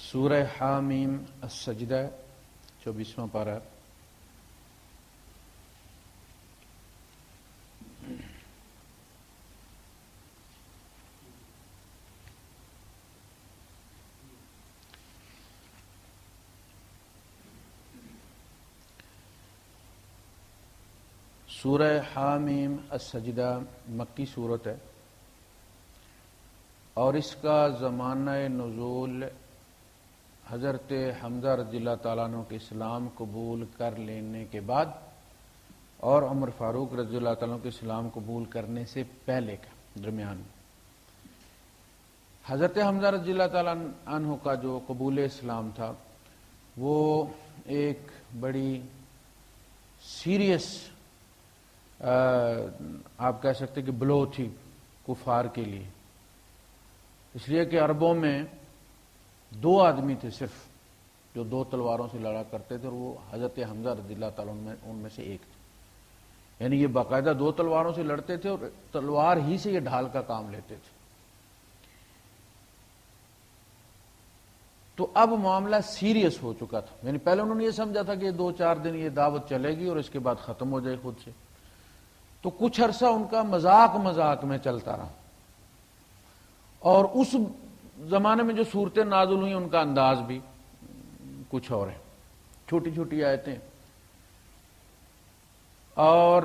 سورہ حامیم السجدہ 24واں پارہ. سورہ حامیم السجدہ مکی سورت ہے اور اس کا زمانہ نزول حضرت حمزہ رضی اللہ تعالیٰ عنہ کے اسلام قبول کر لینے کے بعد اور عمر فاروق رضی اللہ تعالیٰ عنہ کے اسلام قبول کرنے سے پہلے کا درمیان. حضرت حمزہ رضی اللہ تعالیٰ عنہ کا جو قبول اسلام تھا وہ ایک بڑی سیریس آپ کہہ سکتے کہ بلو تھی کفار کے لیے، اس لیے کہ عربوں میں 2 آدمی تھے صرف جو 2 تلواروں سے لڑا کرتے تھے، اور وہ حضرت حمزہ رضی اللہ تعالیٰ ان میں سے ایک تھے. یعنی یہ باقاعدہ 2 تلواروں سے لڑتے تھے اور تلوار ہی سے یہ ڈھال کا کام لیتے تھے. تو اب معاملہ سیریس ہو چکا تھا. یعنی پہلے انہوں نے یہ سمجھا تھا کہ 2-4 دن یہ دعوت چلے گی اور اس کے بعد ختم ہو جائے خود سے. تو کچھ عرصہ ان کا مذاق میں چلتا رہا، اور اس زمانے میں جو صورتیں نازل ہوئی ان کا انداز بھی کچھ اور ہے، چھوٹی چھوٹی آیتیں. اور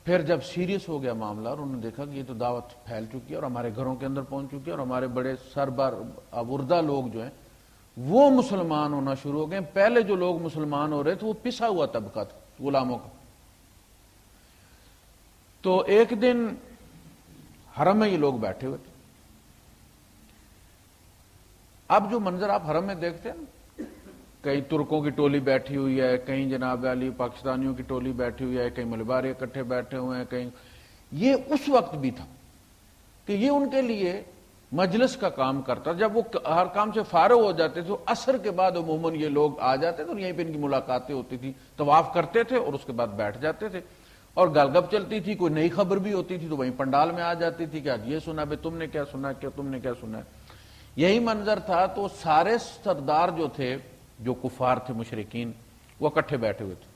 پھر جب سیریس ہو گیا معاملہ اور انہوں نے دیکھا کہ یہ تو دعوت پھیل چکی ہے اور ہمارے گھروں کے اندر پہنچ چکی ہے اور ہمارے بڑے سربر آوردہ لوگ جو ہیں وہ مسلمان ہونا شروع ہو گئے. پہلے جو لوگ مسلمان ہو رہے تھے وہ پسا ہوا طبقہ تھا غلاموں کا. تو ایک دن حرم میں یہ لوگ بیٹھے ہوئے تھے. اب جو منظر آپ حرم میں دیکھتے ہیں، کئی ترکوں کی ٹولی بیٹھی ہوئی ہے، کہیں جناب علی پاکستانیوں کی ٹولی بیٹھی ہوئی ہے، کہیں ملباری اکٹھے بیٹھے ہوئے ہیں، کہیں یہ اس وقت بھی تھا کہ یہ ان کے لیے مجلس کا کام کرتا. جب وہ ہر کام سے فارغ ہو جاتے تھے عصر کے بعد عموماً یہ لوگ آ جاتے تھے اور یہیں پہ ان کی ملاقاتیں ہوتی تھی، طواف کرتے تھے اور اس کے بعد بیٹھ جاتے تھے اور گل گپ چلتی تھی. کوئی نئی خبر بھی ہوتی تھی تو وہیں پنڈال میں آ جاتی تھی کہ آج یہ سنا بھائی تم نے کیا سنا، کیا تم نے کیا سنا. یہی منظر تھا. تو سارے سردار جو تھے جو کفار تھے مشرکین وہ اکٹھے بیٹھے ہوئے تھے.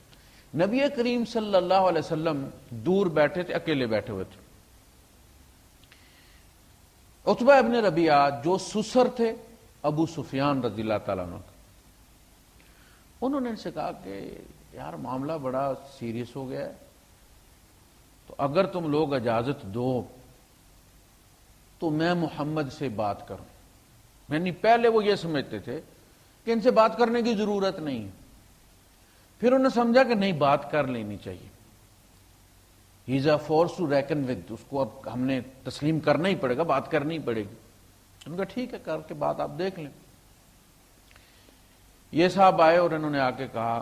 نبی کریم صلی اللہ علیہ وسلم دور بیٹھے تھے، اکیلے بیٹھے ہوئے تھے. عتبہ ابن ربیعہ جو سسر تھے ابو سفیان رضی اللہ تعالیٰ عنہ، انہوں نے ان سے کہا کہ یار معاملہ بڑا سیریس ہو گیا ہے، تو اگر تم لوگ اجازت دو تو میں محمد سے بات کروں. یعنی پہلے وہ یہ سمجھتے تھے کہ ان سے بات کرنے کی ضرورت نہیں ہے، پھر انہوں نے سمجھا کہ نہیں بات کر لینی چاہیے. He is a force to reckon with, اس کو اب ہم نے تسلیم کرنا ہی پڑے گا، بات کرنی ہی پڑے گی. ان کا ٹھیک ہے، کر کے بات آپ دیکھ لیں. یہ صاحب آئے اور انہوں نے آ کے کہا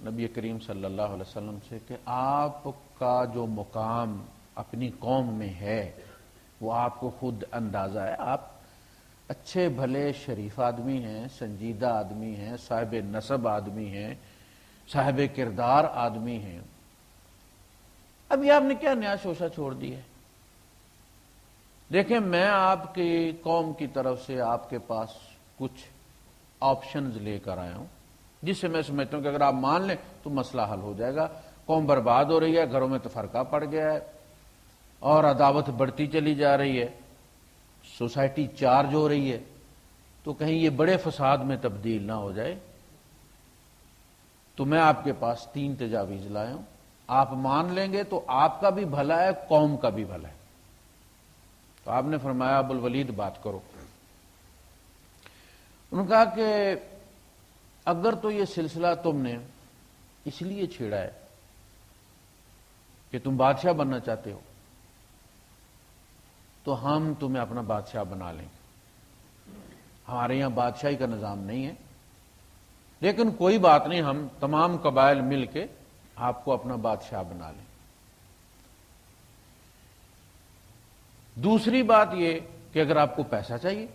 نبی کریم صلی اللہ علیہ وسلم سے کہ آپ کا جو مقام اپنی قوم میں ہے وہ آپ کو خود اندازہ ہے. آپ اچھے بھلے شریف آدمی ہیں، سنجیدہ آدمی ہیں، صاحب نسب آدمی ہیں، صاحب کردار آدمی ہیں. اب یہ آپ نے کیا نیا شوشہ چھوڑ دی ہے؟ دیکھیں میں آپ کی قوم کی طرف سے آپ کے پاس کچھ آپشنز لے کر آیا ہوں جس سے میں سمجھتا ہوں کہ اگر آپ مان لیں تو مسئلہ حل ہو جائے گا. قوم برباد ہو رہی ہے، گھروں میں تفرقہ پڑ گیا ہے اور عداوت بڑھتی چلی جا رہی ہے، سوسائٹی چارج ہو رہی ہے، تو کہیں یہ بڑے فساد میں تبدیل نہ ہو جائے. تو میں آپ کے پاس 3 تجاویز لایا ہوں. آپ مان لیں گے تو آپ کا بھی بھلا ہے، قوم کا بھی بھلا ہے. تو آپ نے فرمایا ابو الولید بات کرو. انہوں نے کہا کہ اگر تو یہ سلسلہ تم نے اس لیے چھیڑا ہے کہ تم بادشاہ بننا چاہتے ہو تو ہم تمہیں اپنا بادشاہ بنا لیں گے. ہمارے یہاں بادشاہی کا نظام نہیں ہے، لیکن کوئی بات نہیں، ہم تمام قبائل مل کے آپ کو اپنا بادشاہ بنا لیں. دوسری بات یہ کہ اگر آپ کو پیسہ چاہیے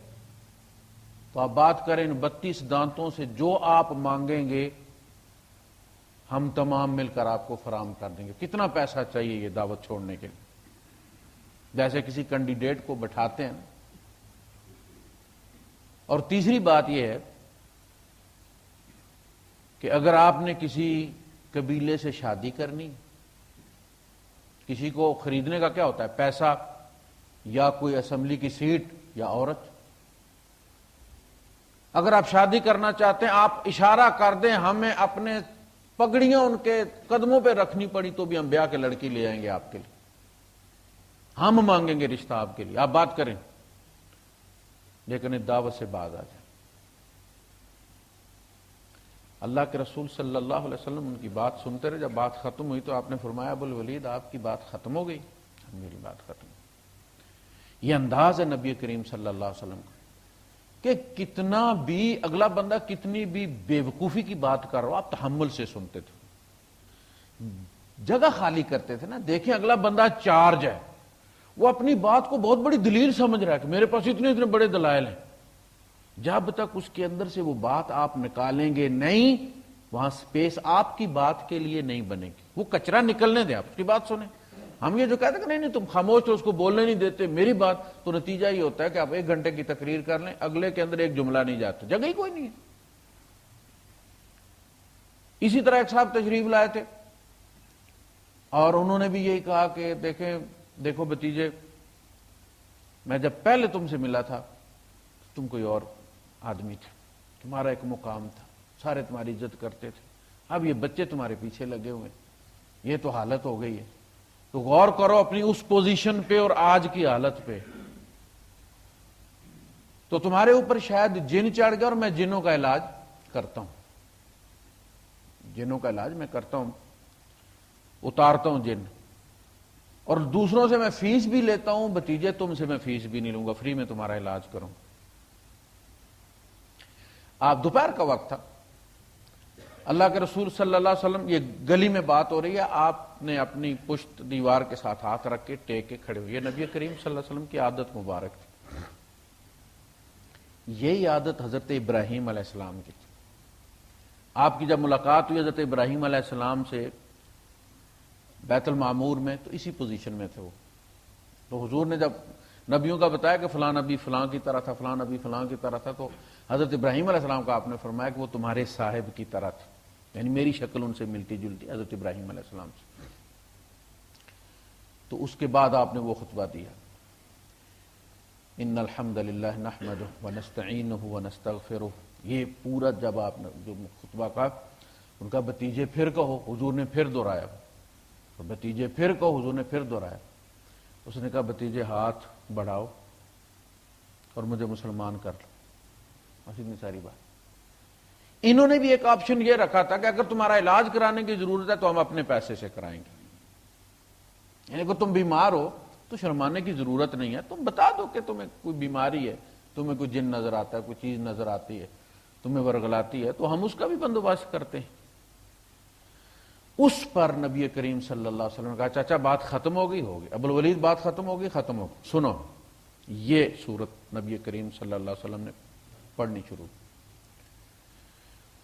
تو آپ بات کریں ان 32 دانتوں سے، جو آپ مانگیں گے ہم تمام مل کر آپ کو فراہم کر دیں گے. کتنا پیسہ چاہیے یہ دعوت چھوڑنے کے لیے؟ جیسے کسی کینڈیڈیٹ کو بٹھاتے ہیں. اور تیسری بات یہ ہے کہ اگر آپ نے کسی قبیلے سے شادی کرنی، کسی کو خریدنے کا کیا ہوتا ہے؟ پیسہ یا کوئی اسمبلی کی سیٹ یا عورت. اگر آپ شادی کرنا چاہتے ہیں، آپ اشارہ کر دیں ہمیں اپنے پگڑیاں ان کے قدموں پہ رکھنی پڑی تو بھی ہم بیاہ کے لڑکی لے آئیں گے آپ کے لیے، ہم مانگیں گے رشتہ آپ کے لیے، آپ بات کریں، لیکن اس دعوت سے باز آ جائیں. اللہ کے رسول صلی اللہ علیہ وسلم ان کی بات سنتے رہے. جب بات ختم ہوئی تو آپ نے فرمایا ابو الولید آپ کی بات ختم ہو گئی؟ میری بات ختم. یہ انداز ہے نبی کریم صلی اللہ علیہ وسلم کا کہ کتنا بھی اگلا بندہ کتنی بھی بیوقوفی کی بات کر رہا ہو آپ تحمل سے سنتے تھے، جگہ خالی کرتے تھے نا. دیکھیں اگلا بندہ چارج ہے، وہ اپنی بات کو بہت بڑی دلیل سمجھ رہا ہے کہ میرے پاس اتنے بڑے دلائل ہیں. جب تک اس کے اندر سے وہ بات آپ نکالیں گے نہیں، وہاں سپیس آپ کی بات کے لیے نہیں بنے گی. وہ کچرا نکلنے دیں، آپ اس کی بات سنیں. ہم یہ جو کہتے ہیں کہ نہیں تم خاموش تو اس کو بولنے نہیں دیتے میری بات، تو نتیجہ یہ ہوتا ہے کہ آپ 1 گھنٹے کی تقریر کر لیں، اگلے کے اندر ایک جملہ نہیں جاتا، جگہ ہی کوئی نہیں ہے. اسی طرح ایک صاحب تشریف لائے تھے اور انہوں نے بھی یہی کہا کہ دیکھو بھتیجے، میں جب پہلے تم سے ملا تھا تم کوئی اور آدمی تھے، تمہارا ایک مقام تھا، سارے تمہاری عزت کرتے تھے. اب یہ بچے تمہارے پیچھے لگے ہوئے، یہ تو حالت ہو گئی ہے. تو غور کرو اپنی اس پوزیشن پہ اور آج کی حالت پہ. تو تمہارے اوپر شاید جن چڑھ گیا اور میں جنوں کا علاج کرتا ہوں، جنوں کا علاج میں کرتا ہوں، اتارتا ہوں جن، اور دوسروں سے میں فیس بھی لیتا ہوں. بھتیجے تم سے میں فیس بھی نہیں لوں گا، فری میں تمہارا علاج کروں. آپ دوپہر کا وقت تھا، اللہ کے رسول صلی اللہ علیہ وسلم، یہ گلی میں بات ہو رہی ہے، آپ نے اپنی پشت دیوار کے ساتھ ہاتھ رکھ کے ٹیک کے کھڑے ہوئے. یہ نبی کریم صلی اللہ علیہ وسلم کی عادت مبارک تھی. یہی عادت حضرت ابراہیم علیہ السلام کی تھی. آپ کی جب ملاقات ہوئی حضرت ابراہیم علیہ السلام سے بیت المعمور میں، تو اسی پوزیشن میں تھے وہ. تو حضور نے جب نبیوں کا بتایا کہ فلاں نبی فلاں کی طرح تھا، فلاں نبی فلاں کی طرح تھا، تو حضرت ابراہیم علیہ السلام کا آپ نے فرمایا کہ وہ تمہارے صاحب کی طرح تھے، یعنی میری شکل ان سے ملتی جلتی حضرت ابراہیم علیہ السلام سے. تو اس کے بعد آپ نے وہ خطبہ دیا، ان الحمد للہ نحمدہ ونستعینہ ونستغفرہ. یہ پورا جب آپ نے جو خطبہ کہا، ان کا بھتیجے پھر کہو، حضور نے پھر دہرایا. بھتیجے پھر کہو، حضور نے پھر دہرایا. اس نے کہا بھتیجے ہاتھ بڑھاؤ اور مجھے مسلمان کر لو، بس اتنی ساری بات. انہوں نے بھی ایک آپشن یہ رکھا تھا کہ اگر تمہارا علاج کرانے کی ضرورت ہے تو ہم اپنے پیسے سے کرائیں گے، یعنی اگر تم بیمار ہو تو شرمانے کی ضرورت نہیں ہے، تم بتا دو کہ تمہیں کوئی بیماری ہے، تمہیں کوئی جن نظر آتا ہے، کوئی چیز نظر آتی ہے، تمہیں ورغلاتی ہے، تو ہم اس کا بھی بندوبست کرتے ہیں. اس پر نبی کریم صلی اللہ علیہ وسلم نے کہا چاچا بات ختم ہو گئی، ہوگی. ابو الولید بات ختم ہو گئی، ختم ہو گئی. سنو یہ سورت نبی کریم صلی اللہ علیہ وسلم نے پڑھنی شروع.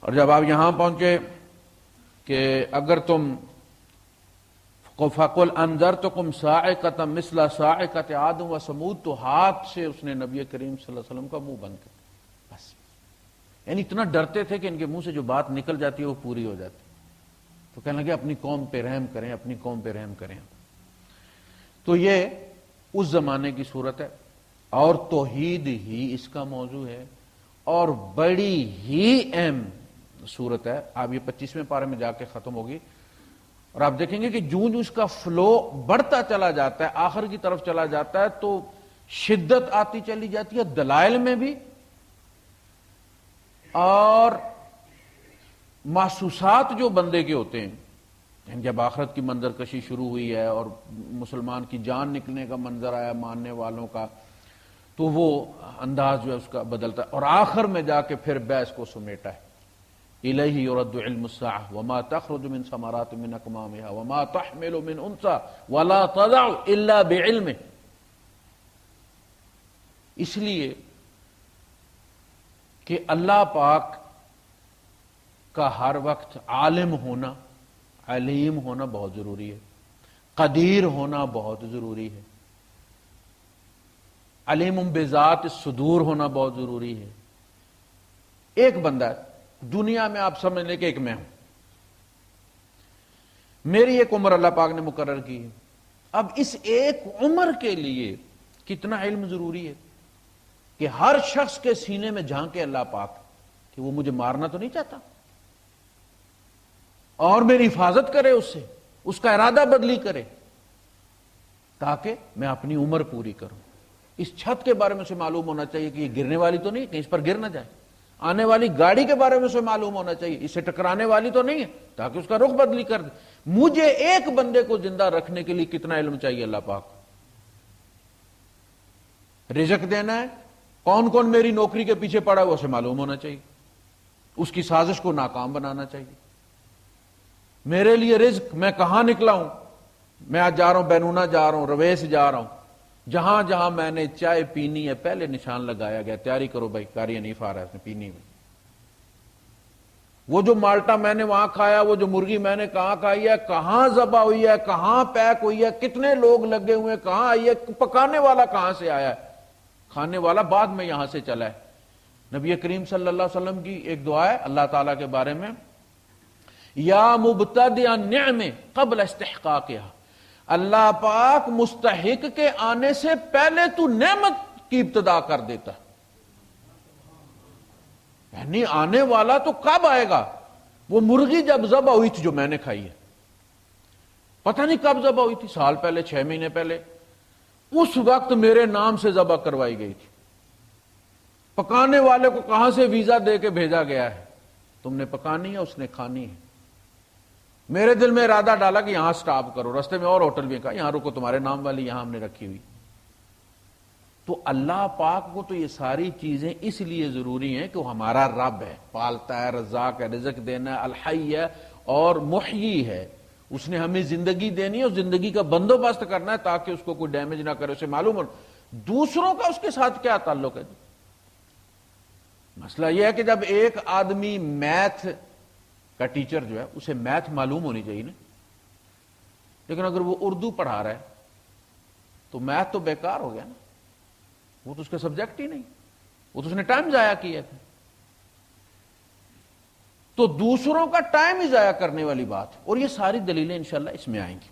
اور جب آپ یہاں پہنچے کہ اگر تم فَقُلْ أَنذَرْتُكُمْ صَاعِقَةً مِثْلَ صَاعِقَةِ عَادٍ وَثَمُودَ، تو ہاتھ سے اس نے نبی کریم صلی اللہ علیہ وسلم کا منہ بند کر دیا. بس یعنی اتنا ڈرتے تھے کہ ان کے منہ سے جو بات نکل جاتی ہے وہ پوری ہو جاتی. تو کہنے لگے اپنی قوم پہ رحم کریں، اپنی قوم پہ رحم کریں. تو یہ اس زمانے کی صورت ہے اور توحید ہی اس کا موضوع ہے اور بڑی ہی اہم صورت ہے. آپ یہ 25ویں پارے میں جا کے ختم ہوگی اور آپ دیکھیں گے کہ جوں اس کا فلو بڑھتا چلا جاتا ہے، آخر کی طرف چلا جاتا ہے، تو شدت آتی چلی جاتی ہے دلائل میں بھی، اور محسوسات جو بندے کے ہوتے ہیں. جب آخرت کی منظر کشی شروع ہوئی ہے اور مسلمان کی جان نکلنے کا منظر آیا ماننے والوں کا، تو وہ انداز جو ہے اس کا بدلتا ہے اور آخر میں جا کے پھر بحث کو سمیٹا ہے. الیہ یرد علم الساعہ وما تخرج من ثمرات من اکمامها وما تحمل من انثى ولا تضع الا بعلمه. اس لیے کہ اللہ پاک کا ہر وقت عالم ہونا، علیم ہونا بہت ضروری ہے، قدیر ہونا بہت ضروری ہے، علیم بذات الصدور ہونا بہت ضروری ہے. ایک بندہ ہے دنیا میں آپ سمجھ لیں کہ ایک میں ہوں، میری ایک عمر اللہ پاک نے مقرر کی ہے. اب اس ایک عمر کے لیے کتنا علم ضروری ہے کہ ہر شخص کے سینے میں جھانکے اللہ پاک کہ وہ مجھے مارنا تو نہیں چاہتا اور میری حفاظت کرے، اس سے اس کا ارادہ بدلی کرے تاکہ میں اپنی عمر پوری کروں. اس چھت کے بارے میں اسے معلوم ہونا چاہیے کہ یہ گرنے والی تو نہیں، کہیں اس پر گر نہ جائے. آنے والی گاڑی کے بارے میں اسے معلوم ہونا چاہیے، اس سے ٹکرانے والی تو نہیں ہے، تاکہ اس کا رخ بدلی کر دے. مجھے ایک بندے کو زندہ رکھنے کے لیے کتنا علم چاہیے اللہ پاک. رزق دینا ہے، کون کون میری نوکری کے پیچھے پڑا ہے وہ اسے معلوم ہونا چاہیے، اس کی سازش کو ناکام بنانا چاہیے. میرے لیے رزق، میں کہاں نکلا ہوں، میں آج جا رہا ہوں بینونا جا رہا ہوں، رویس جا رہا ہوں، جہاں جہاں میں نے چائے پینی ہے پہلے نشان لگایا گیا، تیاری کرو بھائی، کاری نہیں آ رہا ہے اس نے پینی میں. وہ جو مالٹا میں نے وہاں کھایا، وہ جو مرغی میں نے کہاں کھائی ہے، کہاں ذبح ہوئی ہے، کہاں پیک ہوئی ہے، کتنے لوگ لگے ہوئے ہیں، کہاں آئی ہے، پکانے والا کہاں سے آیا ہے، کھانے والا بعد میں یہاں سے چلا ہے. نبی کریم صلی اللہ علیہ وسلم کی ایک دعا ہے اللہ تعالیٰ کے بارے میں، یا مبتدئ النعم قبل استحقاقها، اللہ پاک مستحق کے آنے سے پہلے تو نعمت کی ابتدا کر دیتا. یعنی آنے والا تو کب آئے گا؟ وہ مرغی جب ذبح ہوئی تھی جو میں نے کھائی ہے، پتہ نہیں کب ذبح ہوئی تھی، سال پہلے، 6 مہینے پہلے، اس وقت میرے نام سے ذبح کروائی گئی تھی. پکانے والے کو کہاں سے ویزا دے کے بھیجا گیا ہے، تم نے پکانی ہے، اس نے کھانی ہے. میرے دل میں ارادہ ڈالا کہ یہاں سٹاپ کرو، رستے میں اور ہوٹل بھی کہا یہاں رکو، تمہارے نام والی یہاں ہم نے رکھی ہوئی. تو اللہ پاک کو تو یہ ساری چیزیں اس لیے ضروری ہیں کہ وہ ہمارا رب ہے، پالتا ہے، رزاق ہے، رزق دینا ہے، الحی ہے اور محیی ہے. اس نے ہمیں زندگی دینی ہے اور زندگی کا بندوبست کرنا ہے تاکہ اس کو کوئی ڈیمیج نہ کرے. اسے معلوم ہو دوسروں کا اس کے ساتھ کیا تعلق ہے. مسئلہ یہ ہے کہ جب ایک آدمی میتھ کا ٹیچر جو ہے اسے میتھ معلوم ہونی چاہیے نا، لیکن اگر وہ اردو پڑھا رہا ہے تو میتھ تو بیکار ہو گیا نا، وہ تو اس کا سبجیکٹ ہی نہیں، وہ تو اس نے ٹائم ضائع کیا تھا. تو دوسروں کا ٹائم ہی ضائع کرنے والی بات، اور یہ ساری دلیلیں انشاءاللہ اس میں آئیں گی.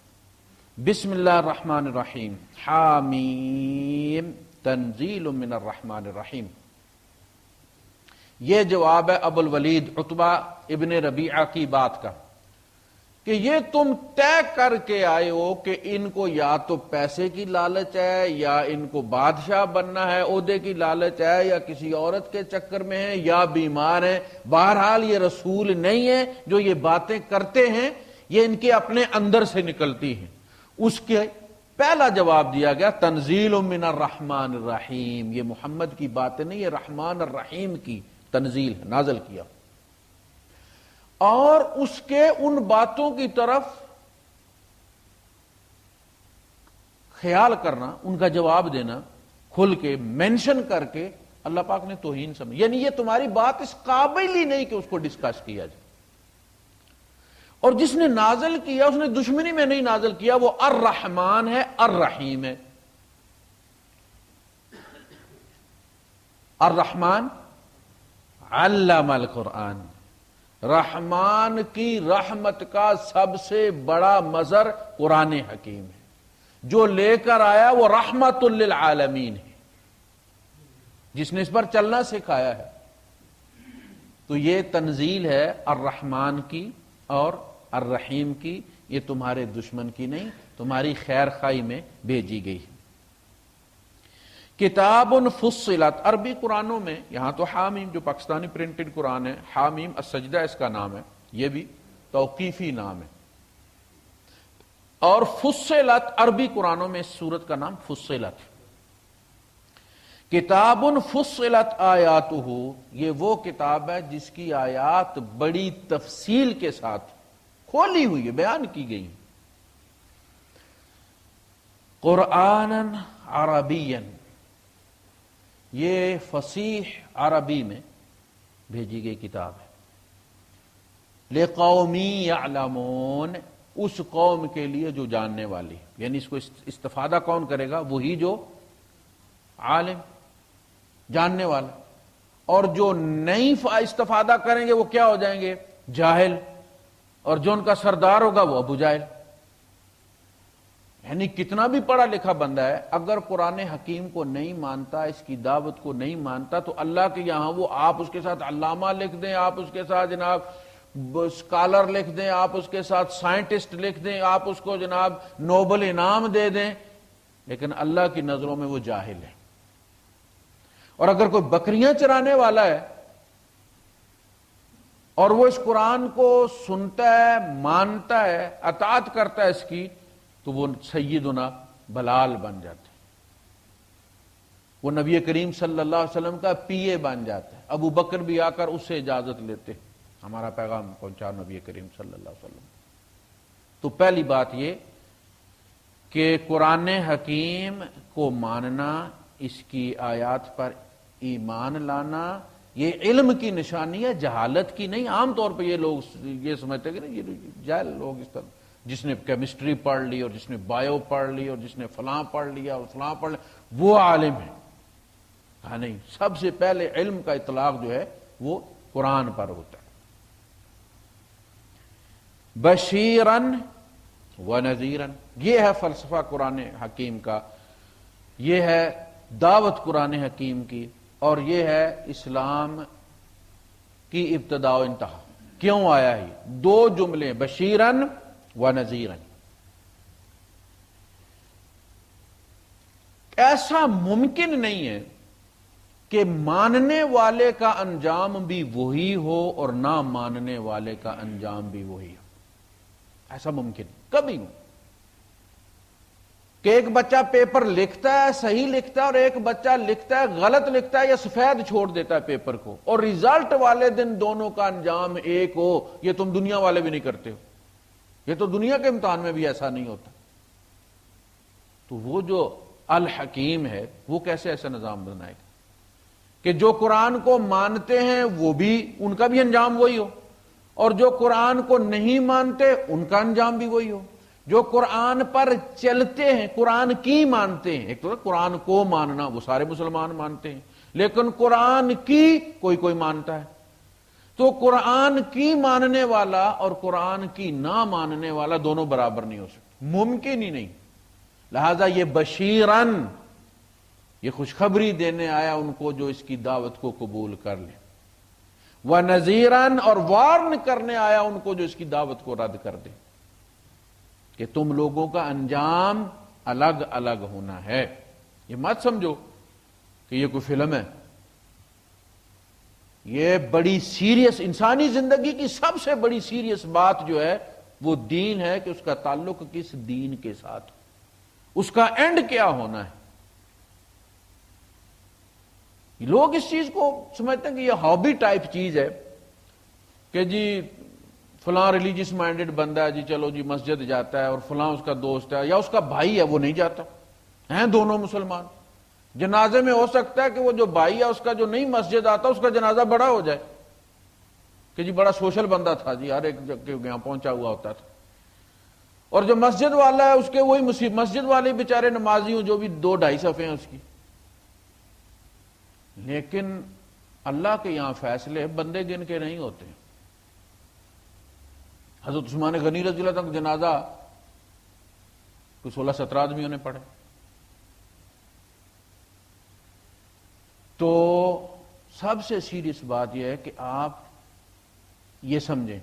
بسم اللہ الرحمن الرحیم، حامیم تنزیل من الرحمن الرحیم. یہ جواب ہے ابو الولید عتبہ ابن ربیعہ کی بات کا کہ یہ تم طے کر کے آئے ہو کہ ان کو یا تو پیسے کی لالچ ہے، یا ان کو بادشاہ بننا ہے، عہدے کی لالچ ہے، یا کسی عورت کے چکر میں ہے، یا بیمار ہیں. بہرحال یہ رسول نہیں ہے جو یہ باتیں کرتے ہیں، یہ ان کے اپنے اندر سے نکلتی ہیں. اس کے پہلا جواب دیا گیا تنزیل من الرحمن الرحیم، یہ محمد کی باتیں نہیں، یہ رحمان الرحیم کی تنزیل ہے، نازل کیا. اور اس کے ان باتوں کی طرف خیال کرنا، ان کا جواب دینا کھل کے مینشن کر کے اللہ پاک نے توہین سمجھ، یعنی یہ تمہاری بات اس قابل ہی نہیں کہ اس کو ڈسکس کیا جائے. اور جس نے نازل کیا اس نے دشمنی میں نہیں نازل کیا، وہ الرحمن ہے، الرحیم ہے. الرحمن علم القرآن، رحمان کی رحمت کا سب سے بڑا مظہر قرآن حکیم ہے. جو لے کر آیا وہ رحمت للعالمین ہے، جس نے اس پر چلنا سکھایا ہے. تو یہ تنزیل ہے الرحمن کی اور الرحیم کی، یہ تمہارے دشمن کی نہیں، تمہاری خیر خواہی میں بھیجی گئی. کتاب فصلت، عربی قرآنوں میں یہاں تو حامیم جو پاکستانی پرنٹڈ قرآن ہے، حامیم السجدہ اس کا نام ہے، یہ بھی توقیفی نام ہے. اور فصلت عربی قرآنوں میں اس سورت کا نام فصلت. کتاب فصلت آیاتہ، یہ وہ کتاب ہے جس کی آیات بڑی تفصیل کے ساتھ کھولی ہوئی ہے، بیان کی گئی. قرآنا عربیا، یہ فصیح عربی میں بھیجی گئی کتاب ہے. لقومی یعلمون، اس قوم کے لیے جو جاننے والی، یعنی اس کو استفادہ کون کرے گا؟ وہی جو عالم، جاننے والا. اور جو نہیں استفادہ کریں گے وہ کیا ہو جائیں گے؟ جاہل، اور جو ان کا سردار ہوگا وہ ابو جاہل۔ یعنی کتنا بھی پڑھا لکھا بندہ ہے، اگر قرآن حکیم کو نہیں مانتا، اس کی دعوت کو نہیں مانتا، تو اللہ کے یہاں وہ آپ اس کے ساتھ علامہ لکھ دیں، آپ اس کے ساتھ جناب اسکالر لکھ دیں، آپ اس کے ساتھ سائنٹسٹ لکھ دیں، آپ اس کو جناب نوبل انعام دے دیں، لیکن اللہ کی نظروں میں وہ جاہل ہے۔ اور اگر کوئی بکریاں چرانے والا ہے اور وہ اس قرآن کو سنتا ہے، مانتا ہے، اطاعت کرتا ہے اس کی، تو وہ سیدنا بلال بن جاتے ہیں، وہ نبی کریم صلی اللہ علیہ وسلم کا پی اے بن جاتا ہے۔ ابو بکر بھی آ کر اس سے اجازت لیتے، ہمارا پیغام پہنچا نبی کریم صلی اللہ علیہ وسلم۔ تو پہلی بات یہ کہ قرآن حکیم کو ماننا، اس کی آیات پر ایمان لانا، یہ علم کی نشانی ہے، جہالت کی نہیں۔ عام طور پہ یہ لوگ یہ سمجھتے ہیں کہ یہ جاہل لوگ، اس طرح جس نے کیمسٹری پڑھ لی اور جس نے بایو پڑھ لی اور جس نے فلاں پڑھ لیا اور فلاں پڑھ لیا وہ عالم ہے۔ ہاں نہیں، سب سے پہلے علم کا اطلاق جو ہے وہ قرآن پر ہوتا ہے۔ بشیرن و نذیرن، یہ ہے فلسفہ قرآن حکیم کا، یہ ہے دعوت قرآن حکیم کی، اور یہ ہے اسلام کی ابتدا و انتہا۔ کیوں آیا ہے؟ دو جملے، بشیرن و نذیرن۔ ایسا ممکن نہیں ہے کہ ماننے والے کا انجام بھی وہی ہو اور نہ ماننے والے کا انجام بھی وہی ہو، ایسا ممکن کبھی نہیں کہ ایک بچہ پیپر لکھتا ہے صحیح لکھتا ہے اور ایک بچہ لکھتا ہے غلط لکھتا ہے یا سفید چھوڑ دیتا ہے پیپر کو، اور ریزلٹ والے دن دونوں کا انجام ایک ہو۔ یہ تم دنیا والے بھی نہیں کرتے ہو، یہ تو دنیا کے امتحان میں بھی ایسا نہیں ہوتا۔ تو وہ جو الحکیم ہے وہ کیسے ایسا نظام بنائے گا کہ جو قرآن کو مانتے ہیں وہ بھی، ان کا بھی انجام وہی ہو، اور جو قرآن کو نہیں مانتے ان کا انجام بھی وہی ہو۔ جو قرآن پر چلتے ہیں، قرآن کی مانتے ہیں، ایک تو قرآن کو ماننا وہ سارے مسلمان مانتے ہیں، لیکن قرآن کی کوئی کوئی مانتا ہے، تو قرآن کی ماننے والا اور قرآن کی نہ ماننے والا دونوں برابر نہیں ہو سکتے، ممکن ہی نہیں۔ لہذا یہ بشیرن، یہ خوشخبری دینے آیا ان کو جو اس کی دعوت کو قبول کر لیں، وَنَذِيرًا، اور وارن کرنے آیا ان کو جو اس کی دعوت کو رد کر دیں کہ تم لوگوں کا انجام الگ الگ ہونا ہے۔ یہ مت سمجھو کہ یہ کوئی فلم ہے، یہ بڑی سیریس، انسانی زندگی کی سب سے بڑی سیریس بات جو ہے وہ دین ہے کہ اس کا تعلق کس دین کے ساتھ، اس کا اینڈ کیا ہونا ہے۔ لوگ اس چیز کو سمجھتے ہیں کہ یہ ہابی ٹائپ چیز ہے کہ جی فلاں ریلیجیس مائنڈڈ بندہ ہے، جی چلو جی مسجد جاتا ہے، اور فلاں اس کا دوست ہے یا اس کا بھائی ہے وہ نہیں جاتا، ہیں دونوں مسلمان۔ جنازے میں ہو سکتا ہے کہ وہ جو بھائی ہے اس کا جو نہیں مسجد آتا اس کا جنازہ بڑا ہو جائے کہ جی بڑا سوشل بندہ تھا، جی ہر ایک جگہ یہاں پہنچا ہوا ہوتا تھا، اور جو مسجد والا ہے اس کے وہی مسجد والے بیچارے نمازی ہوں جو بھی 2-2.5 صفحے ہیں اس کی۔ لیکن اللہ کے یہاں فیصلے بندے گن کے نہیں ہوتے۔ حضرت عثمان غنی رضی اللہ عنہ کا جنازہ کوئی 16-17 آدمیوں نے پڑھے۔ تو سب سے سیریس بات یہ ہے کہ آپ یہ سمجھیں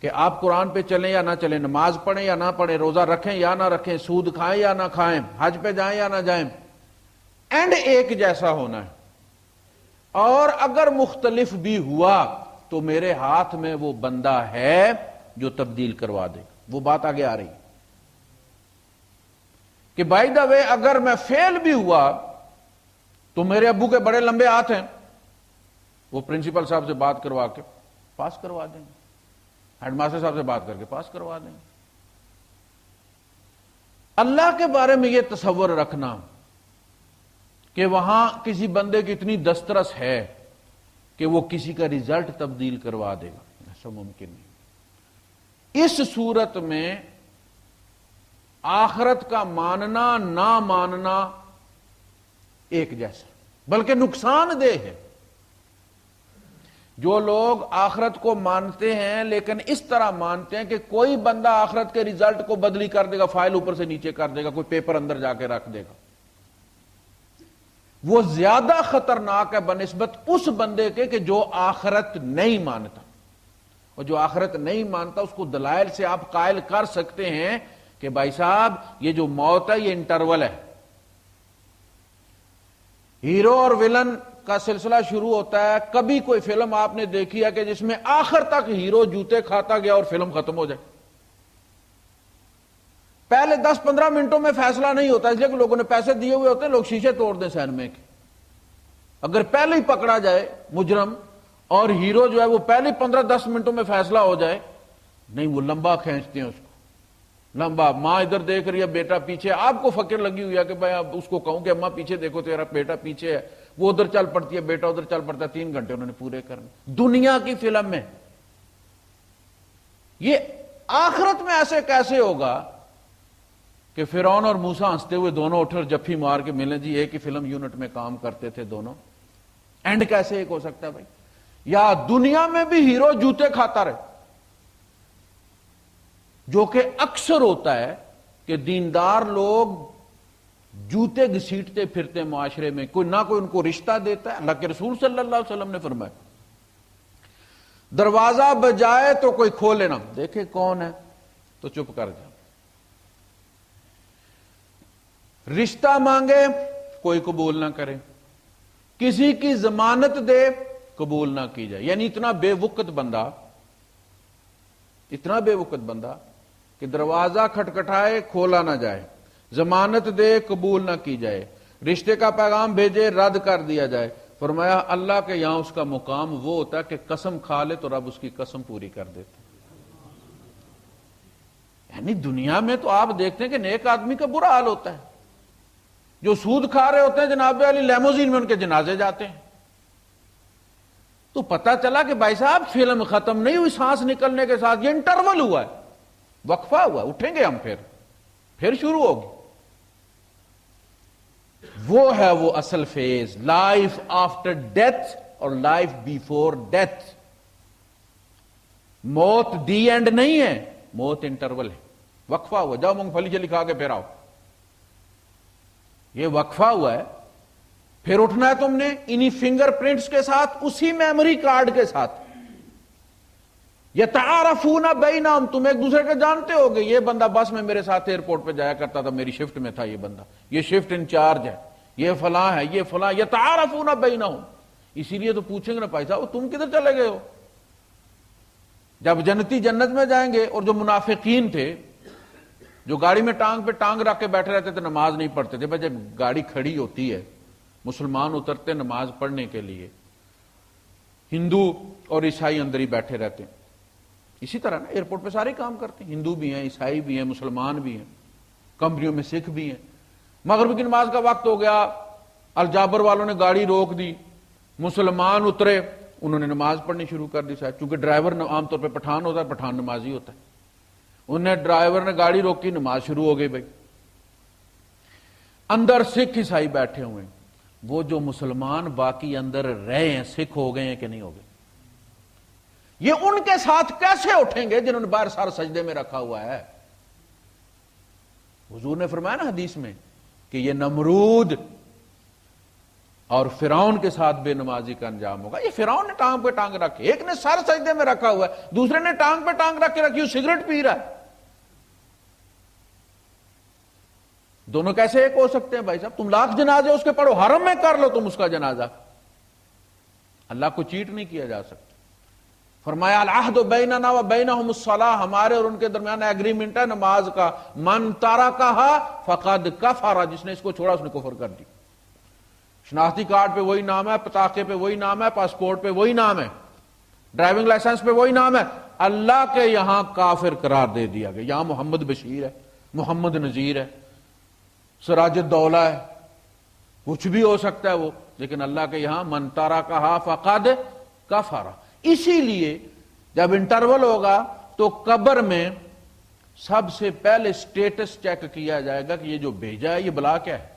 کہ آپ قرآن پہ چلیں یا نہ چلیں، نماز پڑھیں یا نہ پڑھیں، روزہ رکھیں یا نہ رکھیں، سود کھائیں یا نہ کھائیں، حج پہ جائیں یا نہ جائیں، اینڈ ایک جیسا ہونا ہے۔ اور اگر مختلف بھی ہوا تو میرے ہاتھ میں وہ بندہ ہے جو تبدیل کروا دے۔ وہ بات آگے آ رہی کہ بائی دا وے اگر میں فیل بھی ہوا تو میرے ابو کے بڑے لمبے ہاتھ ہیں، وہ پرنسپل صاحب سے بات کروا کے پاس کروا دیں گے، ہیڈ ماسٹر صاحب سے بات کر کے پاس کروا دیں گے۔ اللہ کے بارے میں یہ تصور رکھنا کہ وہاں کسی بندے کی اتنی دسترس ہے کہ وہ کسی کا رزلٹ تبدیل کروا دے گا، ایسا ممکن نہیں۔ اس صورت میں آخرت کا ماننا نہ ماننا ایک جیسا، بلکہ نقصان دہ ہے۔ جو لوگ آخرت کو مانتے ہیں لیکن اس طرح مانتے ہیں کہ کوئی بندہ آخرت کے ریزلٹ کو بدلی کر دے گا، فائل اوپر سے نیچے کر دے گا، کوئی پیپر اندر جا کے رکھ دے گا، وہ زیادہ خطرناک ہے بنسبت اس بندے کے کہ جو آخرت نہیں مانتا. اور جو آخرت نہیں مانتا اس کو دلائل سے آپ قائل کر سکتے ہیں کہ بھائی صاحب یہ جو موت ہے یہ انٹرول ہے. ہیرو اور ولن کا سلسلہ شروع ہوتا ہے. کبھی کوئی فلم آپ نے دیکھی ہے کہ جس میں آخر تک ہیرو جوتے کھاتا گیا اور فلم ختم ہو جائے؟ پہلے 10-15 منٹوں میں فیصلہ نہیں ہوتا، اس لیے کہ لوگوں نے پیسے دیے ہوئے ہوتے ہیں، لوگ شیشے توڑ دیں سینمے کے. اگر پہلے ہی پکڑا جائے مجرم اور ہیرو جو ہے وہ پہلے 15-10 منٹوں میں فیصلہ ہو جائے، نہیں وہ لمبا کھینچتے ہیں اس کو، لمبا. ماں ادھر دیکھ رہی ہے، بیٹا پیچھے، آپ کو فکر لگی ہوئی ہے کہ بھائی اب اس کو کہوں کہ اماں پیچھے دیکھو تیرا بیٹا پیچھے ہے، وہ ادھر چل پڑتی ہے، بیٹا ادھر چل پڑتا ہے، 3 گھنٹے انہوں نے پورے کرنے. دنیا کی فلم میں یہ آخرت میں ایسے کیسے ہوگا کہ فرعون اور موسیٰ ہنستے ہوئے دونوں اٹھ اور جفی مار کے ملیں، جی ایک ہی فلم یونٹ میں کام کرتے تھے دونوں. اینڈ کیسے ایک ہو سکتا ہے بھائی؟ یا دنیا میں بھی ہیرو جوتے کھاتا رہے، جو کہ اکثر ہوتا ہے کہ دیندار لوگ جوتے گھسیٹتے پھرتے معاشرے میں، کوئی نہ کوئی ان کو رشتہ دیتا ہے. اللہ کے رسول صلی اللہ علیہ وسلم نے فرمایا دروازہ بجائے تو کوئی کھولے نہ، دیکھے کون ہے تو چپ کر جائے. رشتہ مانگے کوئی قبول نہ کرے، کسی کی ضمانت دے قبول نہ کی جائے. یعنی اتنا بے وقت بندہ کہ دروازہ کھٹکھٹائے کھولا نہ جائے، ضمانت دے قبول نہ کی جائے، رشتے کا پیغام بھیجے رد کر دیا جائے. فرمایا اللہ کے یہاں اس کا مقام وہ ہوتا ہے کہ قسم کھا لے تو رب اس کی قسم پوری کر دیتا. یعنی دنیا میں تو آپ دیکھتے ہیں کہ نیک آدمی کا برا حال ہوتا ہے. جو سود کھا رہے ہوتے ہیں جناب علی لیموزین میں ان کے جنازے جاتے ہیں. تو پتا چلا کہ بھائی صاحب فلم ختم نہیں ہوئی سانس نکلنے کے ساتھ، یہ انٹرول ہوا ہے، وقفہ ہوا، اٹھیں گے ہم پھر شروع ہوگی. وہ ہے وہ اصل فیز، لائف آفٹر ڈیتھ اور لائف بیفور ڈیتھ. موت دی اینڈ نہیں ہے، موت انٹرول ہے، وقفہ ہوا. جاؤ مونگ پھلی چلی کھا کے پھر آؤ، یہ وقفہ ہوا ہے. پھر اٹھنا ہے تم نے انہی فنگر پرنٹس کے ساتھ، اسی میموری کارڈ کے ساتھ. یتعارفون بینہم، تم ایک دوسرے کے جانتے ہوگے. یہ بندہ بس میں میرے ساتھ ایئرپورٹ پہ جایا کرتا تھا، میری شفٹ میں تھا، یہ بندہ یہ شفٹ انچارج ہے، یہ فلاں ہے، یہ فلاں. یتعارفون بینہم. اسی لیے تو پوچھیں گے نا بھائی صاحب تم کدھر چلے گئے ہو؟ جب جنتی جنت میں جائیں گے، اور جو منافقین تھے جو گاڑی میں ٹانگ پہ ٹانگ رکھ کے بیٹھے رہتے تھے، نماز نہیں پڑھتے تھے، بھائی جب گاڑی کھڑی ہوتی ہے مسلمان اترتے نماز پڑھنے کے لیے، ہندو اور عیسائی اندر ہی بیٹھے رہتے ہیں. اسی طرح نا ایئرپورٹ پہ سارے کام کرتے ہیں، ہندو بھی ہیں، عیسائی بھی ہیں، مسلمان بھی ہیں، کمپنیوں میں سکھ بھی ہیں. مغرب کی نماز کا وقت ہو گیا، الجابر والوں نے گاڑی روک دی، مسلمان اترے، انہوں نے نماز پڑھنی شروع کر دی. شاید چونکہ ڈرائیور عام طور پہ پٹھان ہوتا ہے، پٹھان نمازی ہوتا ہے، انہیں ڈرائیور نے گاڑی روکی، نماز شروع ہو گئی. بھائی اندر سکھ عیسائی بیٹھے ہوئے ہیں، وہ جو مسلمان باقی اندر رہے ہیں سکھ ہو گئے ہیں کہ نہیں ہو گئے؟ یہ ان کے ساتھ کیسے اٹھیں گے جنہوں نے باہر سار سجدے میں رکھا ہوا ہے؟ حضور نے فرمایا نا حدیث میں کہ یہ نمرود اور فرعون کے ساتھ بے نمازی کا انجام ہوگا. یہ فرعون نے ٹانگ پہ ٹانگ رکھی، ایک نے سر سجدے میں رکھا ہوا ہے، دوسرے نے ٹانگ پہ ٹانگ رکھ کے رکھی، سگریٹ پی رہا ہے. دونوں کیسے ایک ہو سکتے ہیں بھائی صاحب؟ تم لاکھ جنازے اس کے پڑھو، حرم میں کر لو تم اس کا جنازہ، اللہ کو چیٹ نہیں کیا جا سکتا. فرمایا العہد بیننا و بینہم الصلاۃ، ہمارے اور ان کے درمیان ایگریمنٹ ہے نماز کا. من ترکھا فقد کفر، جس نے اس کو چھوڑا اس نے کفر کر دی. شناختی کارڈ پہ وہی نام ہے، پتاخے پہ وہی نام ہے، پاسپورٹ پہ وہی نام ہے، ڈرائیونگ لائسنس پہ وہی نام ہے، اللہ کے یہاں کافر قرار دے دیا گیا. یہاں محمد بشیر ہے، محمد نذیر ہے، سراج الدولہ ہے، کچھ بھی ہو سکتا ہے وہ، لیکن اللہ کے یہاں من ترکھا فقد کفر. اسی لیے جب انٹرول ہوگا تو قبر میں سب سے پہلے سٹیٹس چیک کیا جائے گا کہ یہ جو بھیجا ہے یہ بلا کیا ہے.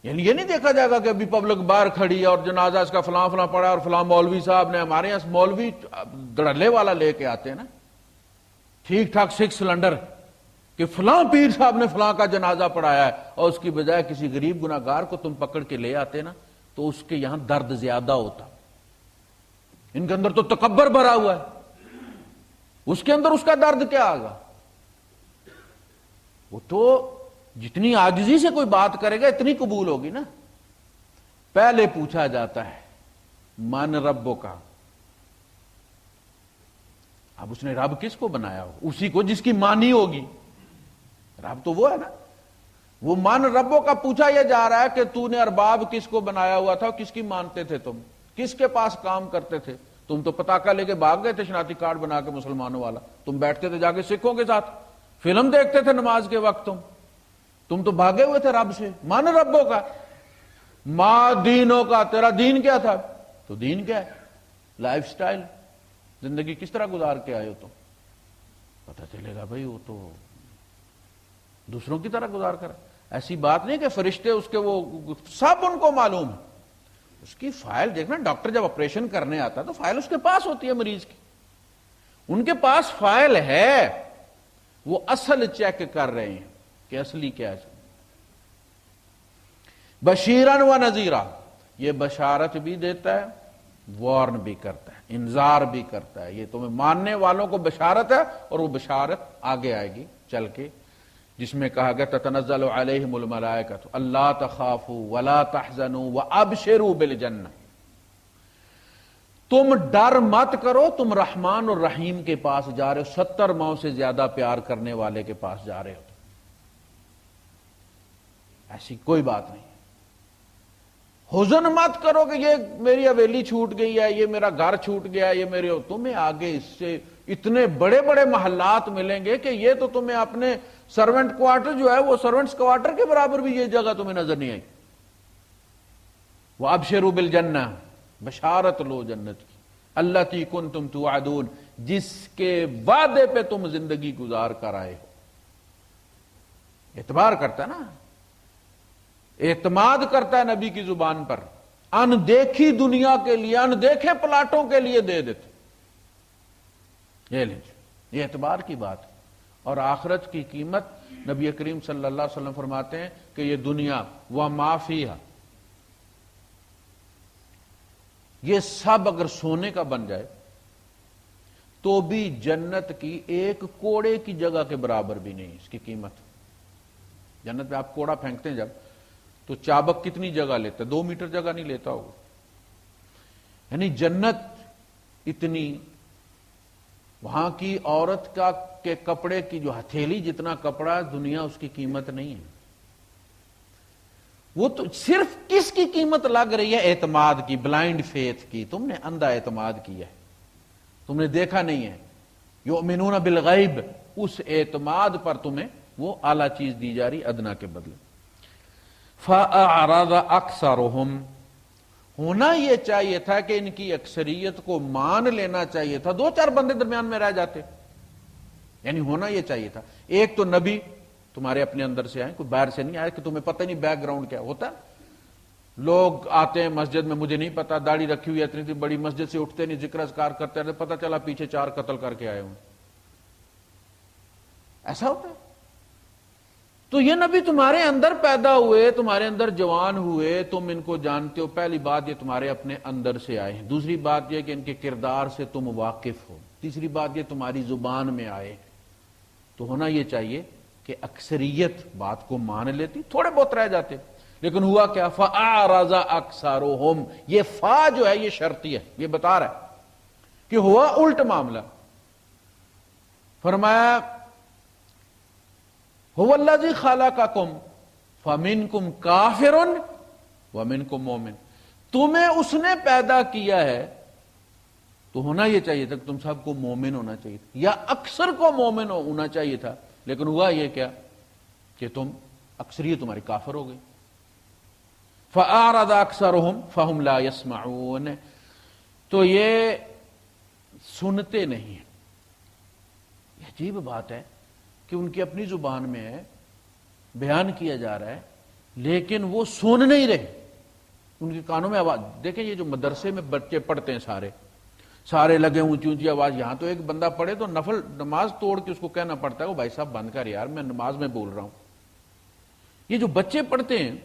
یعنی یہ نہیں دیکھا جائے گا کہ ابھی پبلک باہر کھڑی ہے اور جنازہ اس کا فلاں فلاں پڑا اور فلاں مولوی صاحب نے، ہمارے یہاں مولوی دڑلے والا لے کے آتے ہیں نا ٹھیک ٹھاک 6 سلنڈر کہ فلاں پیر صاحب نے فلاں کا جنازہ پڑھایا ہے، اور اس کی بجائے کسی غریب گناہگار کو تم پکڑ کے لے آتے نا تو اس کے یہاں درد زیادہ ہوتا. ان کے اندر تو تکبر بھرا ہوا ہے، اس کے اندر اس کا درد کیا آگا؟ وہ تو جتنی عاجزی سے کوئی بات کرے گا اتنی قبول ہوگی نا. پہلے پوچھا جاتا ہے من ربو کا، اب اس نے رب کس کو بنایا ہو؟ اسی کو جس کی مانی ہوگی. رب تو وہ ہے نا. وہ من ربوں کا پوچھا یہ جا رہا ہے کہ تو نے ارباب کس کو بنایا ہوا تھا، کس کی مانتے تھے تم، کس کے پاس کام کرتے تھے؟ تم تو پتاکہ لے کے بھاگ گئے تھے شناختی کارڈ بنا کے مسلمانوں والا، تم بیٹھتے تھے جا کے سکھوں کے ساتھ فلم دیکھتے تھے نماز کے وقت، تم تو بھاگے ہوئے تھے رب سے. من ربوں کا، ما دینوں کا، تیرا دین کیا تھا؟ تو دین کیا ہے؟ لائف سٹائل، زندگی کس طرح گزار کے آئے ہو تم. پتہ چلے گا بھائی وہ تو دوسروں کی طرح گزار کر. ایسی بات نہیں کہ فرشتے اس کے وہ سب ان کو معلوم ہے. اس کی فائل دیکھنا، ڈاکٹر جب آپریشن کرنے آتا ہے تو فائل اس کے پاس ہوتی ہے مریض کی، ان کے پاس فائل ہے، وہ اصل چیک کر رہے ہیں کہ اصلی کیا ہے. بشیرن و نذیرا، یہ بشارت بھی دیتا ہے، وارن بھی کرتا ہے، انذار بھی کرتا ہے. یہ تمہیں ماننے والوں کو بشارت ہے، اور وہ بشارت آگے آئے گی چل کے، جس میں کہا گیا تتنزل علیہم الملائکۃ اللہ تخافوا ولا تحزنوا وابشروا بالجنہ. تم ڈر مت کرو، تم رحمان اور رحیم کے پاس جا رہے ہو، 70 ماؤں سے زیادہ پیار کرنے والے کے پاس جا رہے ہو. ایسی کوئی بات نہیں. حزن مت کرو کہ یہ میری حویلی چھوٹ گئی ہے، یہ میرا گھر چھوٹ گیا ہے، یہ میرے، تمہیں آگے اس سے اتنے بڑے بڑے محلات ملیں گے کہ یہ تو تمہیں اپنے سرونٹ کوارٹر جو ہے وہ سرونٹس کوارٹر کے برابر بھی یہ جگہ تمہیں نظر نہیں آئی. وَأَبْشِرُوا بِالْجَنَّةِ، بشارت لو جنت کی، الَّتِي كُنْتُمْ تُوعَدُونَ، جس کے وعدے پہ تم زندگی گزار کر آئے ہو. اعتبار کرتا ہے نا، اعتماد کرتا ہے نبی کی زبان پر. اندیکھی دنیا کے لیے، اندیکھے پلاٹوں کے لیے دے دیتے. یہ لیجیے، یہ اعتبار کی بات ہے. اور آخرت کی قیمت نبی کریم صلی اللہ علیہ وسلم فرماتے ہیں کہ یہ دنیا وما فیہا، یہ سب اگر سونے کا بن جائے تو بھی جنت کی ایک کوڑے کی جگہ کے برابر بھی نہیں اس کی قیمت. جنت میں آپ کوڑا پھینکتے ہیں جب تو چابک کتنی جگہ لیتا ہے؟ 2 میٹر جگہ نہیں لیتا ہوگا. یعنی جنت اتنی، وہاں کی عورت کا کے کپڑے کی جو ہتھیلی جتنا کپڑا دنیا اس کی قیمت نہیں ہے. وہ تو صرف کس کی قیمت لگ رہی ہے؟ اعتماد کی، بلائنڈ فیتھ کی. تم نے اندھا اعتماد کیا ہے، تم نے دیکھا نہیں ہے. یؤمنون بالغیب، اس اعتماد پر تمہیں وہ اعلیٰ چیز دی جا رہی ادنا کے بدلے. فَأَعْرَضَ أَكْثَرُهُمْ، ہونا یہ چاہیے تھا کہ ان کی اکثریت کو مان لینا چاہیے تھا. 2-4 بندے درمیان میں رہ جاتے، یعنی ہونا یہ چاہیے تھا. ایک تو نبی تمہارے اپنے اندر سے آئے، کوئی باہر سے نہیں آئے کہ تمہیں پتہ نہیں بیک گراؤنڈ کیا ہوتا. لوگ آتے ہیں مسجد میں، مجھے نہیں پتا، داڑھی رکھی ہوئی ہے اتنی تھی بڑی، مسجد سے اٹھتے نہیں، ذکر اذکار کرتے رہتے، پتہ چلا پیچھے 4 قتل کر کے آئے ہوں. ایسا ہوتا ہے. تو یہ نبی تمہارے اندر پیدا ہوئے، تمہارے اندر جوان ہوئے، تم ان کو جانتے ہو. پہلی بات یہ تمہارے اپنے اندر سے آئے ہیں. دوسری بات یہ کہ ان کے کردار سے تم واقف ہو. تیسری بات یہ تمہاری زبان میں آئے. تو ہونا یہ چاہیے کہ اکثریت بات کو مان لیتی، تھوڑے بہت رہ جاتے. لیکن ہوا کیا؟ فَأَعْرَضَ أَكْثَرُهُمْ، یہ فا جو ہے یہ شرطی ہے، یہ بتا رہا ہے کہ ہوا الٹ معاملہ. فرمایا هُوَ الَّذِي خَلَقَكُمْ فَمِنْكُمْ كَافِرٌ وَمِنْكُمْ مُؤْمِنٌ، تمہیں اس نے پیدا کیا ہے. تو ہونا یہ چاہیے تھا کہ تم سب کو مومن ہونا چاہیے تھا، یا اکثر کو مومن ہونا چاہیے تھا. لیکن ہوا یہ کیا کہ تم اکثریت تمہاری کافر ہو گئی. فَأَعْرَضَ أَكْثَرُهُمْ فَهُمْ لَا يَسْمَعُونَ، تو یہ سنتے نہیں ہیں. یہ عجیب بات ہے کہ ان کی اپنی زبان میں ہے، بیان کیا جا رہا ہے لیکن وہ سن نہیں رہے، ان کے کانوں میں آواز. دیکھیں یہ جو مدرسے میں بچے پڑھتے ہیں سارے لگے اونچی اونچی آواز، یہاں تو ایک بندہ پڑھے تو نفل نماز توڑ کے اس کو کہنا پڑتا ہے وہ بھائی صاحب بند کر یار، میں نماز میں بول رہا ہوں. یہ جو بچے پڑھتے ہیں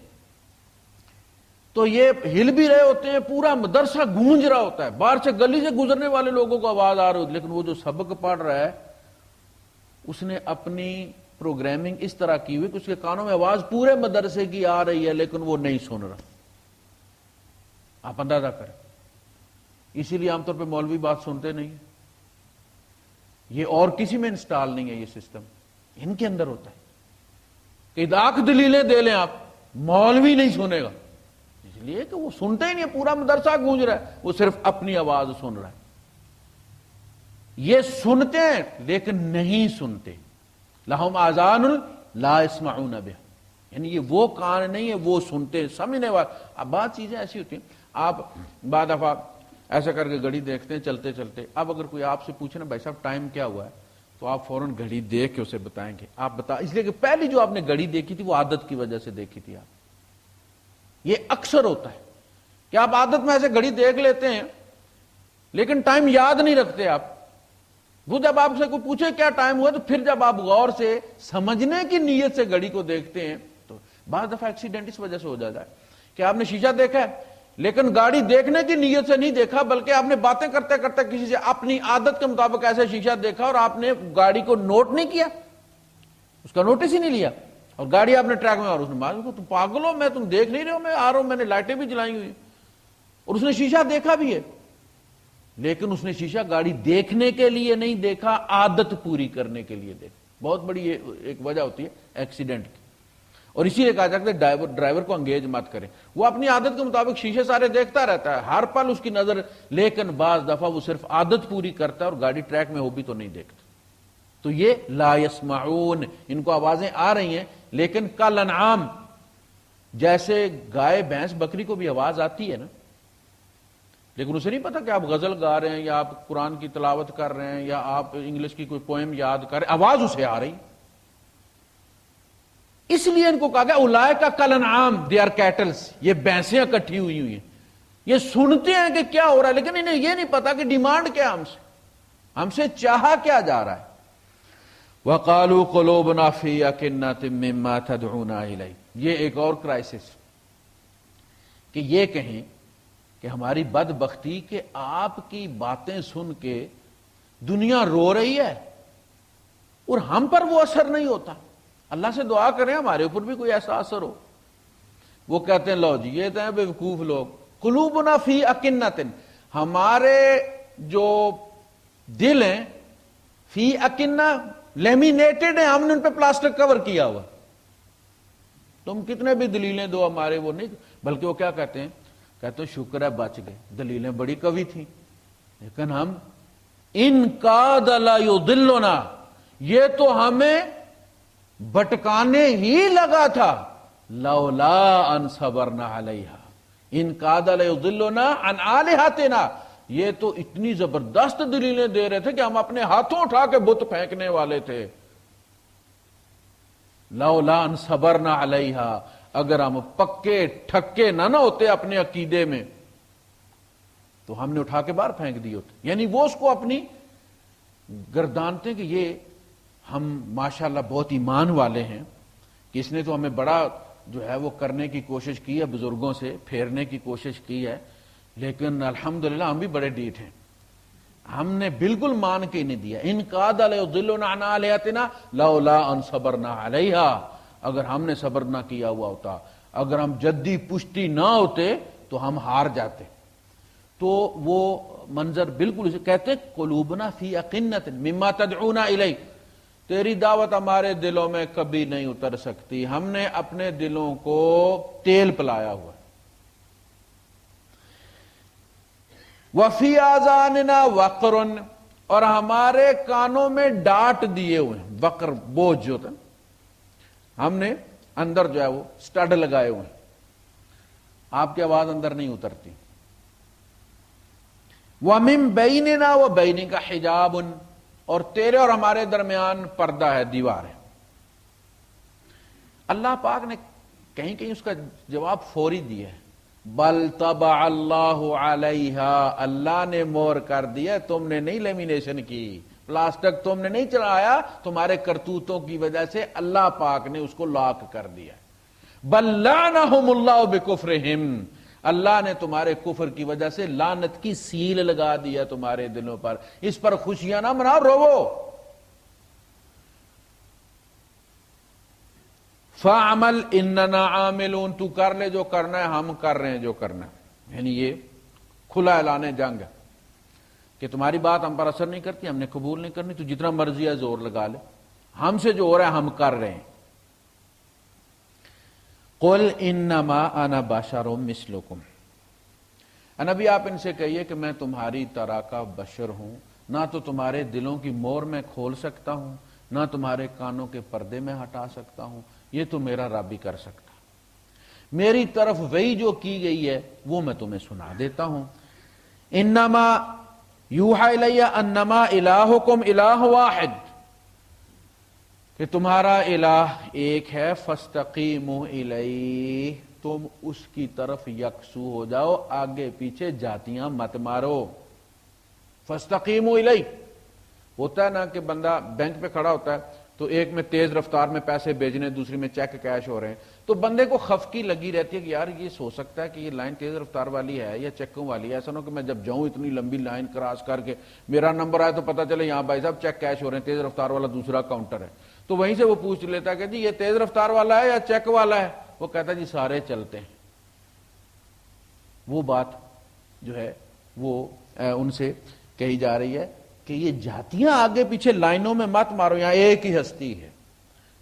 تو یہ ہل بھی رہے ہوتے ہیں، پورا مدرسہ گونج رہا ہوتا ہے، باہر سے گلی سے گزرنے والے لوگوں کو آواز آ رہی ہوتی، لیکن وہ جو سبق پڑھ رہا ہے اس نے اپنی پروگرامنگ اس طرح کی ہوئی کہ اس کے کانوں میں آواز پورے مدرسے کی آ رہی ہے لیکن وہ نہیں سن رہا. آپ اندازہ کریں. اسی لیے عام طور پہ مولوی بات سنتے نہیں ہیں. یہ اور کسی میں انسٹال نہیں ہے، یہ سسٹم ان کے اندر ہوتا ہے کہ لاکھ دلیلیں دے لیں آپ، مولوی نہیں سنے گا، اس لیے کہ وہ سنتے ہی نہیں، پورا مدرسہ گونج رہا ہے، وہ صرف اپنی آواز سن رہا ہے. یہ سنتے ہیں لیکن نہیں سنتے. لہم آذان لا يسمعون بها، یعنی یہ وہ کان نہیں ہے وہ سنتے سمجھنے والے. اب بات چیزیں ایسی ہوتی ہیں، آپ بعد دفعہ ایسا کر کے گھڑی دیکھتے ہیں چلتے چلتے، اب اگر کوئی آپ سے پوچھے نا بھائی صاحب ٹائم کیا ہوا ہے، تو آپ فوراً گھڑی دیکھ کے اسے بتائیں گے. آپ بتا، اس لیے کہ پہلی جو آپ نے گھڑی دیکھی تھی وہ عادت کی وجہ سے دیکھی تھی آپ. یہ اکثر ہوتا ہے کہ آپ عادت میں ایسے گھڑی دیکھ لیتے ہیں لیکن ٹائم یاد نہیں رکھتے آپ. وہ جب آپ سے کوئی پوچھے کیا ٹائم ہوا تو پھر جب آپ غور سے سمجھنے کی نیت سے گھڑی کو دیکھتے ہیں تو بعض دفعہ ایکسیڈنٹ اس وجہ سے ہو جاتا ہے کہ آپ نے شیشہ دیکھا ہے لیکن گاڑی دیکھنے کی نیت سے نہیں دیکھا، بلکہ آپ نے باتیں کرتے کرتے کسی سے اپنی عادت کے مطابق ایسے شیشہ دیکھا اور آپ نے گاڑی کو نوٹ نہیں کیا، اس کا نوٹس ہی نہیں لیا، اور گاڑی آپ نے ٹریک میں، اور اس نے مار کو تم پاگل ہو، میں تم دیکھ نہیں رہے ہو، میں آ رہا ہوں، میں نے لائٹیں بھی جلائی ہوئی، اور اس نے شیشہ دیکھا بھی ہے لیکن اس نے شیشہ گاڑی دیکھنے کے لیے نہیں دیکھا، عادت پوری کرنے کے لیے دیکھا. بہت بڑی یہ ایک وجہ ہوتی ہے ایکسیڈنٹ کی. اور اسی لیے کہا جاتا ہے ڈرائیور کو انگیج مت کریں، وہ اپنی عادت کے مطابق شیشے سارے دیکھتا رہتا ہے ہر پل اس کی نظر، لیکن بعض دفعہ وہ صرف عادت پوری کرتا ہے اور گاڑی ٹریک میں ہو بھی تو نہیں دیکھتا. تو یہ لا يسمعون، ان کو آوازیں آ رہی ہیں لیکن کالانعام، جیسے گائے بھینس بکری کو بھی آواز آتی ہے نا، لیکن اسے نہیں پتا کہ آپ غزل گا رہے ہیں یا آپ قرآن کی تلاوت کر رہے ہیں یا آپ انگلش کی کوئی پوئم یاد کر رہے ہیں، آواز اسے آ رہی. اس لیے ان کو کہا گیا اولئک کالانعام، دے آر کیٹلز، یہ بھینسیں اکٹھی ہوئی ہیں، یہ سنتے ہیں کہ کیا ہو رہا ہے لیکن انہیں یہ نہیں پتا کہ ڈیمانڈ کیا ہم سے چاہا کیا جا رہا ہے. وقالوا قلوبنا فی اکنۃ مما تدعونا الیہ، یہ ایک اور کرائسس، کہ یہ کہیں کہ ہماری بدبختی کہ آپ کی باتیں سن کے دنیا رو رہی ہے اور ہم پر وہ اثر نہیں ہوتا. اللہ سے دعا کریں ہمارے اوپر بھی کوئی ایسا اثر ہو. وہ کہتے ہیں لو جی یہ تو ہیں بے وقوف لوگ، قلوبنا فی اکنۃ، ہمارے جو دل ہیں فی اکنہ لیمینیٹڈ ہیں، ہم نے ان پہ پلاسٹک کور کیا ہوا، تم کتنے بھی دلیلیں دو ہمارے وہ نہیں. بلکہ وہ کیا کہتے ہیں شکر ہے بچ گئے، دلیلیں بڑی قوی تھیں لیکن ہم ان کاد لیضلنا، یہ تو ہمیں بھٹکانے ہی لگا تھا، لولا ان صبرنا علیہا، ان کاد لیضلنا عن آلہتنا، یہ تو اتنی زبردست دلیلیں دے رہے تھے کہ ہم اپنے ہاتھوں اٹھا کے بت پھینکنے والے تھے. لولا ان صبرنا علیہا، اگر ہم پکے ٹھکے نہ ہوتے اپنے عقیدے میں تو ہم نے اٹھا کے باہر پھینک دی ہوتے. یعنی وہ اس کو اپنی گردانتے کہ یہ ہم ماشاءاللہ بہت ایمان والے ہیں کہ اس نے تو ہمیں بڑا جو ہے وہ کرنے کی کوشش کی ہے، بزرگوں سے پھیرنے کی کوشش کی ہے، لیکن الحمدللہ ہم بھی بڑے ڈیٹ ہیں، ہم نے بالکل مان کے نہیں دیا. ان کاد لیضلنا عن آلہتنا لولا ان صبرنا علیہا، اگر ہم نے صبر نہ کیا ہوا ہوتا، اگر ہم جدی پشتی نہ ہوتے تو ہم ہار جاتے. تو وہ منظر بالکل اسے کہتے قلوبنا فی اکنۃ مما تدعونا الیہ، تیری دعوت ہمارے دلوں میں کبھی نہیں اتر سکتی، ہم نے اپنے دلوں کو تیل پلایا ہوا. وفی آذاننا وقر، اور ہمارے کانوں میں ڈانٹ دیے ہوئے ہیں، وقر بوجھ جو تھا، ہم نے اندر جو ہے وہ سٹڈ لگائے ہوئے ہیں، آپ کی آواز اندر نہیں اترتی. وَمِن بَيْنِنَا وَبَيْنِكَ حِجَابٌ، اور تیرے اور ہمارے درمیان پردہ ہے، دیوار ہے. اللہ پاک نے کہیں کہیں اس کا جواب فوری دیا ہے، بل طبع اللہ علیہا، اللہ نے مور کر دیا، تم نے نہیں لیمینیشن کی، پلاسٹک تم نے نہیں چڑھایا، تمہارے کرتوتوں کی وجہ سے اللہ پاک نے اس کو لاک کر دیا۔ بل لعنہم اللہ بکفرہم، اللہ نے تمہارے کفر کی وجہ سے لعنت کی سیل لگا دیا تمہارے دلوں پر، اس پر خوشیاں نہ مناؤ، روو۔ فَعْمَلْ إِنَّنَا عَامِلُونَ، تو کر لے جو کرنا ہے، ہم کر رہے ہیں جو کرنا ہے۔ یعنی یہ کھلا اعلان جنگ ہے کہ تمہاری بات ہم پر اثر نہیں کرتی، ہم نے قبول نہیں کرنی، تو جتنا مرضی ہے زور لگا لے، ہم سے جو ہو رہا ہے ہم کر رہے ہیں۔ قُلْ إِنَّمَا أَنَا بَشَرٌ مِثْلُكُمْ، نبی آپ ان سے کہیے کہ میں تمہاری طرح کا بشر ہوں، نہ تو تمہارے دلوں کی مور میں کھول سکتا ہوں، نہ تمہارے کانوں کے پردے میں ہٹا سکتا ہوں، یہ تو میرا رب ہی کر سکتا۔ میری طرف وہی جو کی گئی ہے وہ میں تمہیں سنا دیتا ہوں۔ انما یوحی الی انما الہکم الہ واحد، کہ تمہارا الہ ایک ہے، فاستقیموا الیہ، تم اس کی طرف یکسو ہو جاؤ، آگے پیچھے جاتیاں مت مارو۔ فاستقیموا الیہ، ہوتا ہے نا کہ بندہ بینک پہ کھڑا ہوتا ہے تو ایک میں تیز رفتار میں پیسے بھیجنے، دوسری میں چیک کیش ہو رہے ہیں، تو بندے کو خفقی لگی رہتی ہے کہ یار یہ سو سکتا ہے کہ یہ لائن تیز رفتار والی ہے یا چیکوں والی ہے، ایسا نہ ہو کہ میں جب جاؤں اتنی لمبی لائن کراس کر کے میرا نمبر آئے تو پتہ چلے یہاں بھائی صاحب چیک کیش ہو رہے ہیں، تیز رفتار والا دوسرا کاؤنٹر ہے، تو وہیں سے وہ پوچھ لیتا ہے کہ جی یہ تیز رفتار والا ہے یا چیک والا ہے، وہ کہتا ہے جی سارے چلتے ہیں۔ وہ بات جو ہے وہ ان سے کہی جا رہی ہے کہ یہ جاتیاں آگے پیچھے لائنوں میں مت مارو، یہاں ایک ہی ہستی ہے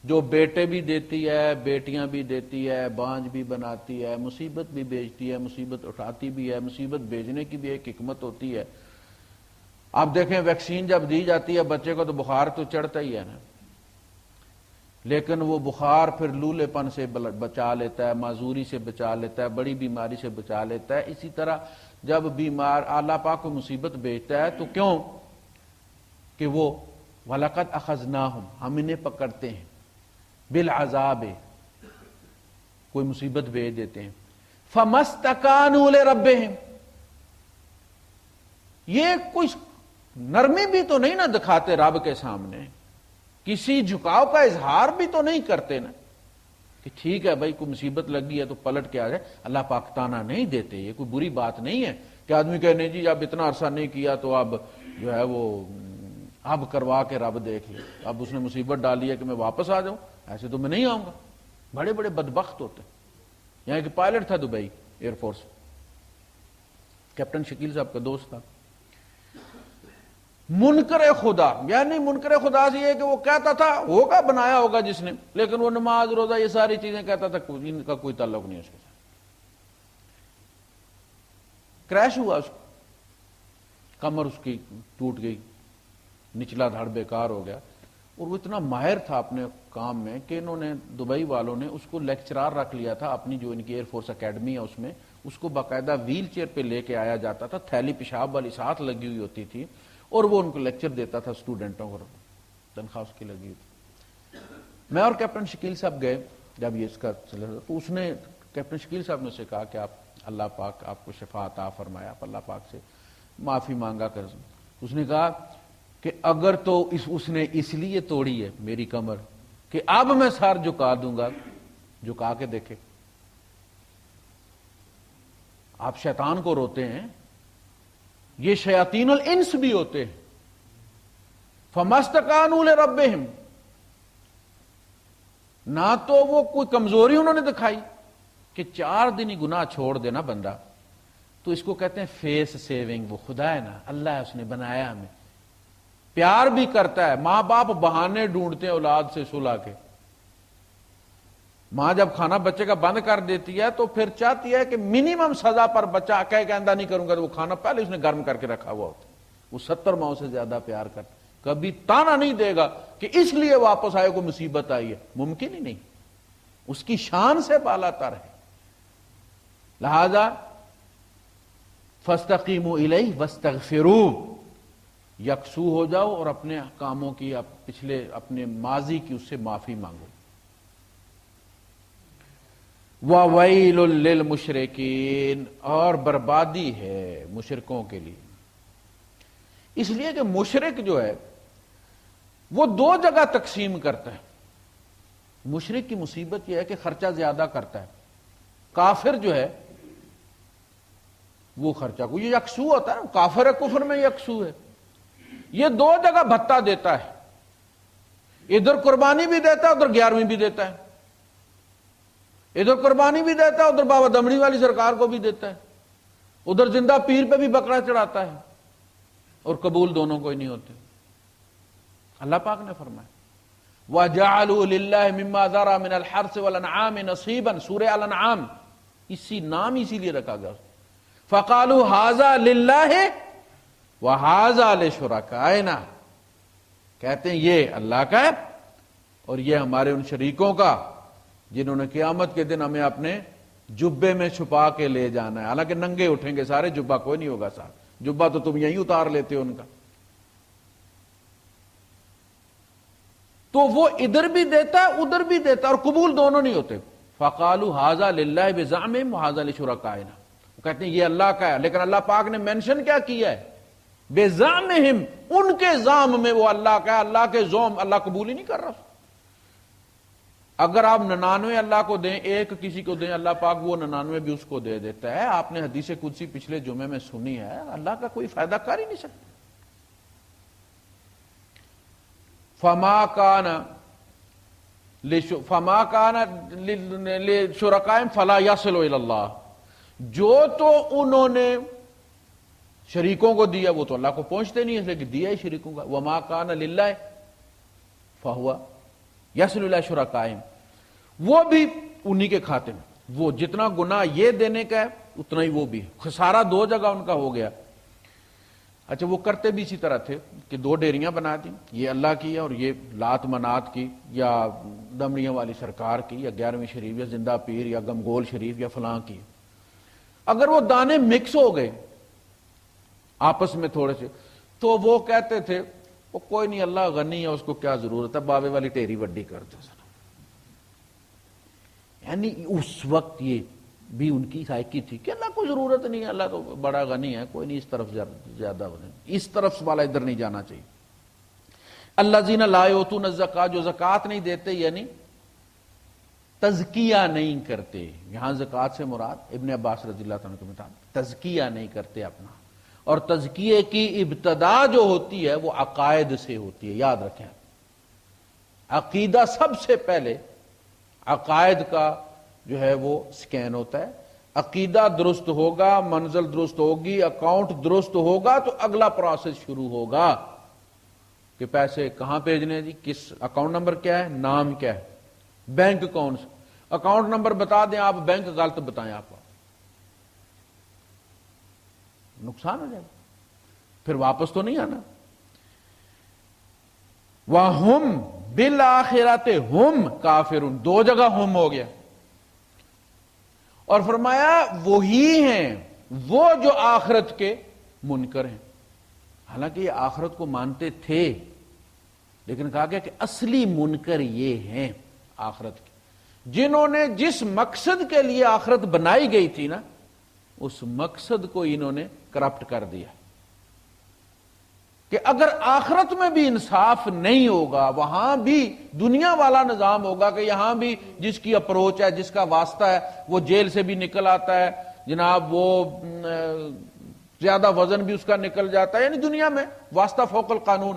جو بیٹے بھی دیتی ہے، بیٹیاں بھی دیتی ہے، بانج بھی بناتی ہے، مصیبت بھی بیچتی ہے، مصیبت اٹھاتی بھی ہے، مصیبت بھیجنے کی بھی ایک حکمت ہوتی ہے۔ آپ دیکھیں ویکسین جب دی جاتی ہے بچے کو تو بخار تو چڑھتا ہی ہے نا، لیکن وہ بخار پھر لولے پن سے بچا لیتا ہے، معذوری سے بچا لیتا ہے، بڑی بیماری سے بچا لیتا ہے۔ اسی طرح جب بیمار اللہ پاک کو مصیبت بھیجتا ہے تو کیوں کہ وہ وَلَقَدْ أَخَذْنَاهُمْ، ہم انہیں پکڑتے ہیں، بالعذاب، کوئی مصیبت بھیج دیتے ہیں، فَمَسْتَكَانُوا لِرَبِّهِمْ، یہ کوئی نرمی بھی تو نہیں نہ دکھاتے رب کے سامنے، کسی جھکاؤ کا اظہار بھی تو نہیں کرتے نا کہ ٹھیک ہے بھائی کوئی مصیبت لگی ہے تو پلٹ کے آ جائے۔ اللہ پاک تانا نہیں دیتے، یہ کوئی بری بات نہیں ہے کہ آدمی کہے نہیں جی اب اتنا عرصہ نہیں کیا تو اب جو ہے وہ اب کروا کے رب دیکھ لے، اب اس نے مصیبت ڈالی ہے کہ میں واپس آ جاؤں، ایسے تو میں نہیں آؤں گا۔ بڑے بڑے بدبخت ہوتے ہیں۔ یہاں ایک پائلٹ تھا Dubai air force, captain Shakeel صاحب کا دوست تھا، منکر خدا، یعنی منکر خدا سے یہ کہ وہ کہتا تھا ہوگا بنایا ہوگا جس نے، لیکن وہ نماز روزہ یہ ساری چیزیں کہتا تھا ان کا کوئی تعلق نہیں اس کے ساتھ۔ کریش ہوا، اس کو کمر اس کی ٹوٹ گئی، نچلا دھڑ بیکار ہو گیا، اور وہ اتنا ماہر تھا اپنے کام میں کہ انہوں نے دبئی والوں نے اس کو لیکچرار رکھ لیا تھا اپنی جو ان کی ایئر فورس اکیڈمی ہے اس میں، اس کو باقاعدہ ویل چیئر پہ لے کے آیا جاتا تھا، تھیلی پیشاب والی ساتھ لگی ہوئی ہوتی تھی، اور وہ ان کو لیکچر دیتا تھا اسٹوڈنٹوں کو، تنخواہ اس کی لگی ہوئی تھی۔ میں اور کیپٹن شکیل صاحب گئے جب یہ اس کا چلا تو اس نے کیپٹن شکیل صاحب نے اسے کہا کہ آپ اللہ پاک آپ کو شفا عطا فرمایا، آپ اللہ پاک سے معافی مانگا کر۔ اس نے کہا کہ اگر تو اس نے اس لیے توڑی ہے میری کمر کہ اب میں سر جھکا دوں گا، جھکا کے دیکھے۔ آپ شیطان کو روتے ہیں، یہ شیاطین الانس بھی ہوتے ہیں۔ فَمَسْتَكَانُوا لِرَبِّهِمْ، نہ تو وہ کوئی کمزوری انہوں نے دکھائی کہ 4 دن ہی گناہ چھوڑ دینا بندہ، تو اس کو کہتے ہیں فیس سیونگ، وہ خدا ہے نا، اللہ ہے، اس نے بنایا ہمیں، پیار بھی کرتا ہے۔ ماں باپ بہانے ڈھونڈتے ہیں اولاد سے صلح کے، ماں جب کھانا بچے کا بند کر دیتی ہے تو پھر چاہتی ہے کہ منیمم سزا پر بچہ کہے کہ آئندہ نہیں کروں گا، تو وہ کھانا پہلے اس نے گرم کر کے رکھا ہوا ہوتا، وہ 70 ماؤں سے زیادہ پیار کرتا، کبھی تانا نہیں دے گا کہ اس لیے واپس آئے کو مصیبت آئی ہے، ممکن ہی نہیں، اس کی شان سے بالا تر ہے۔ لہذا فاستقیموا الیہ واستغفروہ، یکسو ہو جاؤ اور اپنے کاموں کی، پچھلے اپنے ماضی کی اس سے معافی مانگو۔ وَوَيْلٌ لِّلْمُشْرِكِينَ، اور بربادی ہے مشرکوں کے لیے. اس لیے کہ مشرک جو ہے وہ دو جگہ تقسیم کرتا ہے. مشرک کی مصیبت یہ ہے کہ خرچہ زیادہ کرتا ہے. کافر جو ہے وہ خرچہ کو یہ یکسو ہوتا ہے نا، کافر ہے کفر میں یکسو ہے. یہ دو جگہ بھتہ دیتا ہے، ادھر قربانی بھی دیتا ہے ادھر 11ویں بھی دیتا ہے، ادھر قربانی بھی دیتا ہے ادھر بابا دمڑی والی سرکار کو بھی دیتا ہے، ادھر زندہ پیر پہ بھی بکرا چڑھاتا ہے، اور قبول دونوں کو ہی نہیں ہوتے. اللہ پاک نے فرمایا وَجَعَلُوا لِلَّهِ مِمَّا ذَرَى مِنَ الْحَرْثِ وَالْأَنْعَامِ نَصِيبًا، سورہ الانعام اسی نام اسی لیے رکھا گیا. فَقَالُوا هَذَا لِلَّهِ وَهَذَا لِشُرَكَائِنَا، کہتے ہیں یہ اللہ کا ہے اور یہ ہمارے ان شریکوں کا جنہوں نے قیامت کے دن ہمیں اپنے جبے میں چھپا کے لے جانا ہے. حالانکہ ننگے اٹھیں گے سارے، جبہ کوئی نہیں ہوگا ساتھ، جبہ تو تم یہیں اتار لیتے ہو ان کا. تو وہ ادھر بھی دیتا ہے ادھر بھی دیتا ہے اور قبول دونوں نہیں ہوتے. فَقَالُوا هَذَا لِلَّهِ بِزَعْمِهِمْ وَهَذَا لِشُرَكَائِنَا، وہ کہتے ہیں یہ اللہ کا ہے، لیکن اللہ پاک نے مینشن کیا کیا ہے؟ بِزَعْمِهِمْ، ان کے زعم میں وہ اللہ کا ہے، اللہ کے زوم اللہ قبول ہی نہیں کر رہا. اگر آپ 99 اللہ کو دیں، ایک کسی کو دیں، اللہ پاک وہ 99 بھی اس کو دے دیتا ہے. آپ نے حدیث قدسی پچھلے جمعے میں سنی ہے، اللہ کا کوئی فائدہ کر ہی نہیں سکتا. فما کان لشرکائہم فلا یصل الی اللہ، جو تو انہوں نے شریکوں کو دیا وہ تو اللہ کو پہنچتے نہیں، اس لیے کہ دیا ہی شریکوں کا. وما کان للہ فہو یصل الی شرکائہم، وہ بھی انہی کے کھاتے میں. وہ جتنا گناہ یہ دینے کا ہے اتنا ہی وہ بھی ہے. خسارہ دو جگہ ان کا ہو گیا. اچھا وہ کرتے بھی اسی طرح تھے کہ دو ڈیریاں بنا دی، یہ اللہ کی ہے اور یہ لات منات کی یا دمڑیاں والی سرکار کی یا 11ویں شریف یا زندہ پیر یا گمگول شریف یا فلاں کی. اگر وہ دانے مکس ہو گئے آپس میں تھوڑے سے تو وہ کہتے تھے وہ کوئی نہیں، اللہ غنی ہے، اس کو کیا ضرورت ہے، بابے والی ٹیری وڈی کر دو. یعنی اس وقت یہ بھی ان کی سائیکی تھی کہ اللہ کو ضرورت نہیں ہے، اللہ تو بڑا غنی ہے، کوئی نہیں اس طرف زیادہ اس طرف والا ادھر نہیں جانا چاہیے. الذین لا یؤتون الزکاۃ، جو زکوٰۃ نہیں دیتے یعنی تزکیہ نہیں کرتے. یہاں زکوٰۃ سے مراد ابن عباس رضی اللہ عنہ کے مطابق تزکیہ نہیں کرتے اپنا. اور تزکیے کی ابتدا جو ہوتی ہے وہ عقائد سے ہوتی ہے. یاد رکھیں عقیدہ سب سے پہلے عقائد کا جو ہے وہ سکین ہوتا ہے. عقیدہ درست ہوگا، منزل درست ہوگی، اکاؤنٹ درست ہوگا تو اگلا پروسیس شروع ہوگا کہ پیسے کہاں بھیجنے، جی کس اکاؤنٹ نمبر کیا ہے، نام کیا ہے، بینک کون سا، اکاؤنٹ نمبر بتا دیں آپ، بینک غلط بتائیں آپ کو نقصان ہو جائے گا، پھر واپس تو نہیں آنا. وَهُمْ بِالْآخِرَةِ هُمْ کافرون، دو جگہ ہم ہو گیا. اور فرمایا وہی ہیں وہ جو آخرت کے منکر ہیں. حالانکہ یہ آخرت کو مانتے تھے لیکن کہا گیا کہ اصلی منکر یہ ہیں آخرت کے، جنہوں نے جس مقصد کے لیے آخرت بنائی گئی تھی نا اس مقصد کو انہوں نے کرپٹ کر دیا. کہ اگر آخرت میں بھی انصاف نہیں ہوگا، وہاں بھی دنیا والا نظام ہوگا کہ یہاں بھی جس کی اپروچ ہے، جس کا واسطہ ہے، وہ جیل سے بھی نکل آتا ہے جناب، وہ زیادہ وزن بھی اس کا نکل جاتا ہے. یعنی دنیا میں واسطہ فوق القانون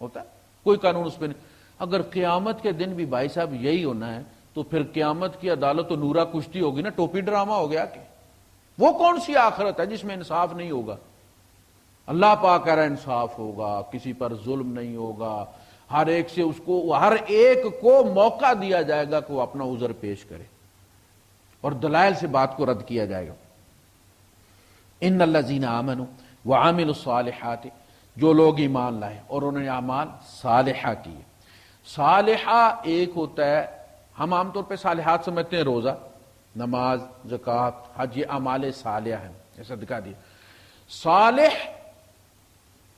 ہوتا ہے، کوئی قانون اس پہ نہیں. اگر قیامت کے دن بھی بھائی صاحب یہی ہونا ہے تو پھر قیامت کی عدالت تو نورا کشتی ہوگی نا، ٹوپی ڈرامہ ہو گیا کہ وہ کون سی آخرت ہے جس میں انصاف نہیں ہوگا. اللہ پاک کہہ رہا انصاف ہوگا، کسی پر ظلم نہیں ہوگا، ہر ایک سے اس کو، ہر ایک کو موقع دیا جائے گا کہ وہ اپنا عذر پیش کرے اور دلائل سے بات کو رد کیا جائے گا. ان الذین آمنوا وعملوا الصالحات، جو لوگ ایمان لائے اور انہوں نے اعمال صالحہ کیے. صالحہ ایک ہوتا ہے، ہم عام طور پہ صالحات سمجھتے ہیں روزہ، نماز، زکوٰۃ، حج، یہ اعمال صالحہ ہیں، یہ صدقہ دیا. صالح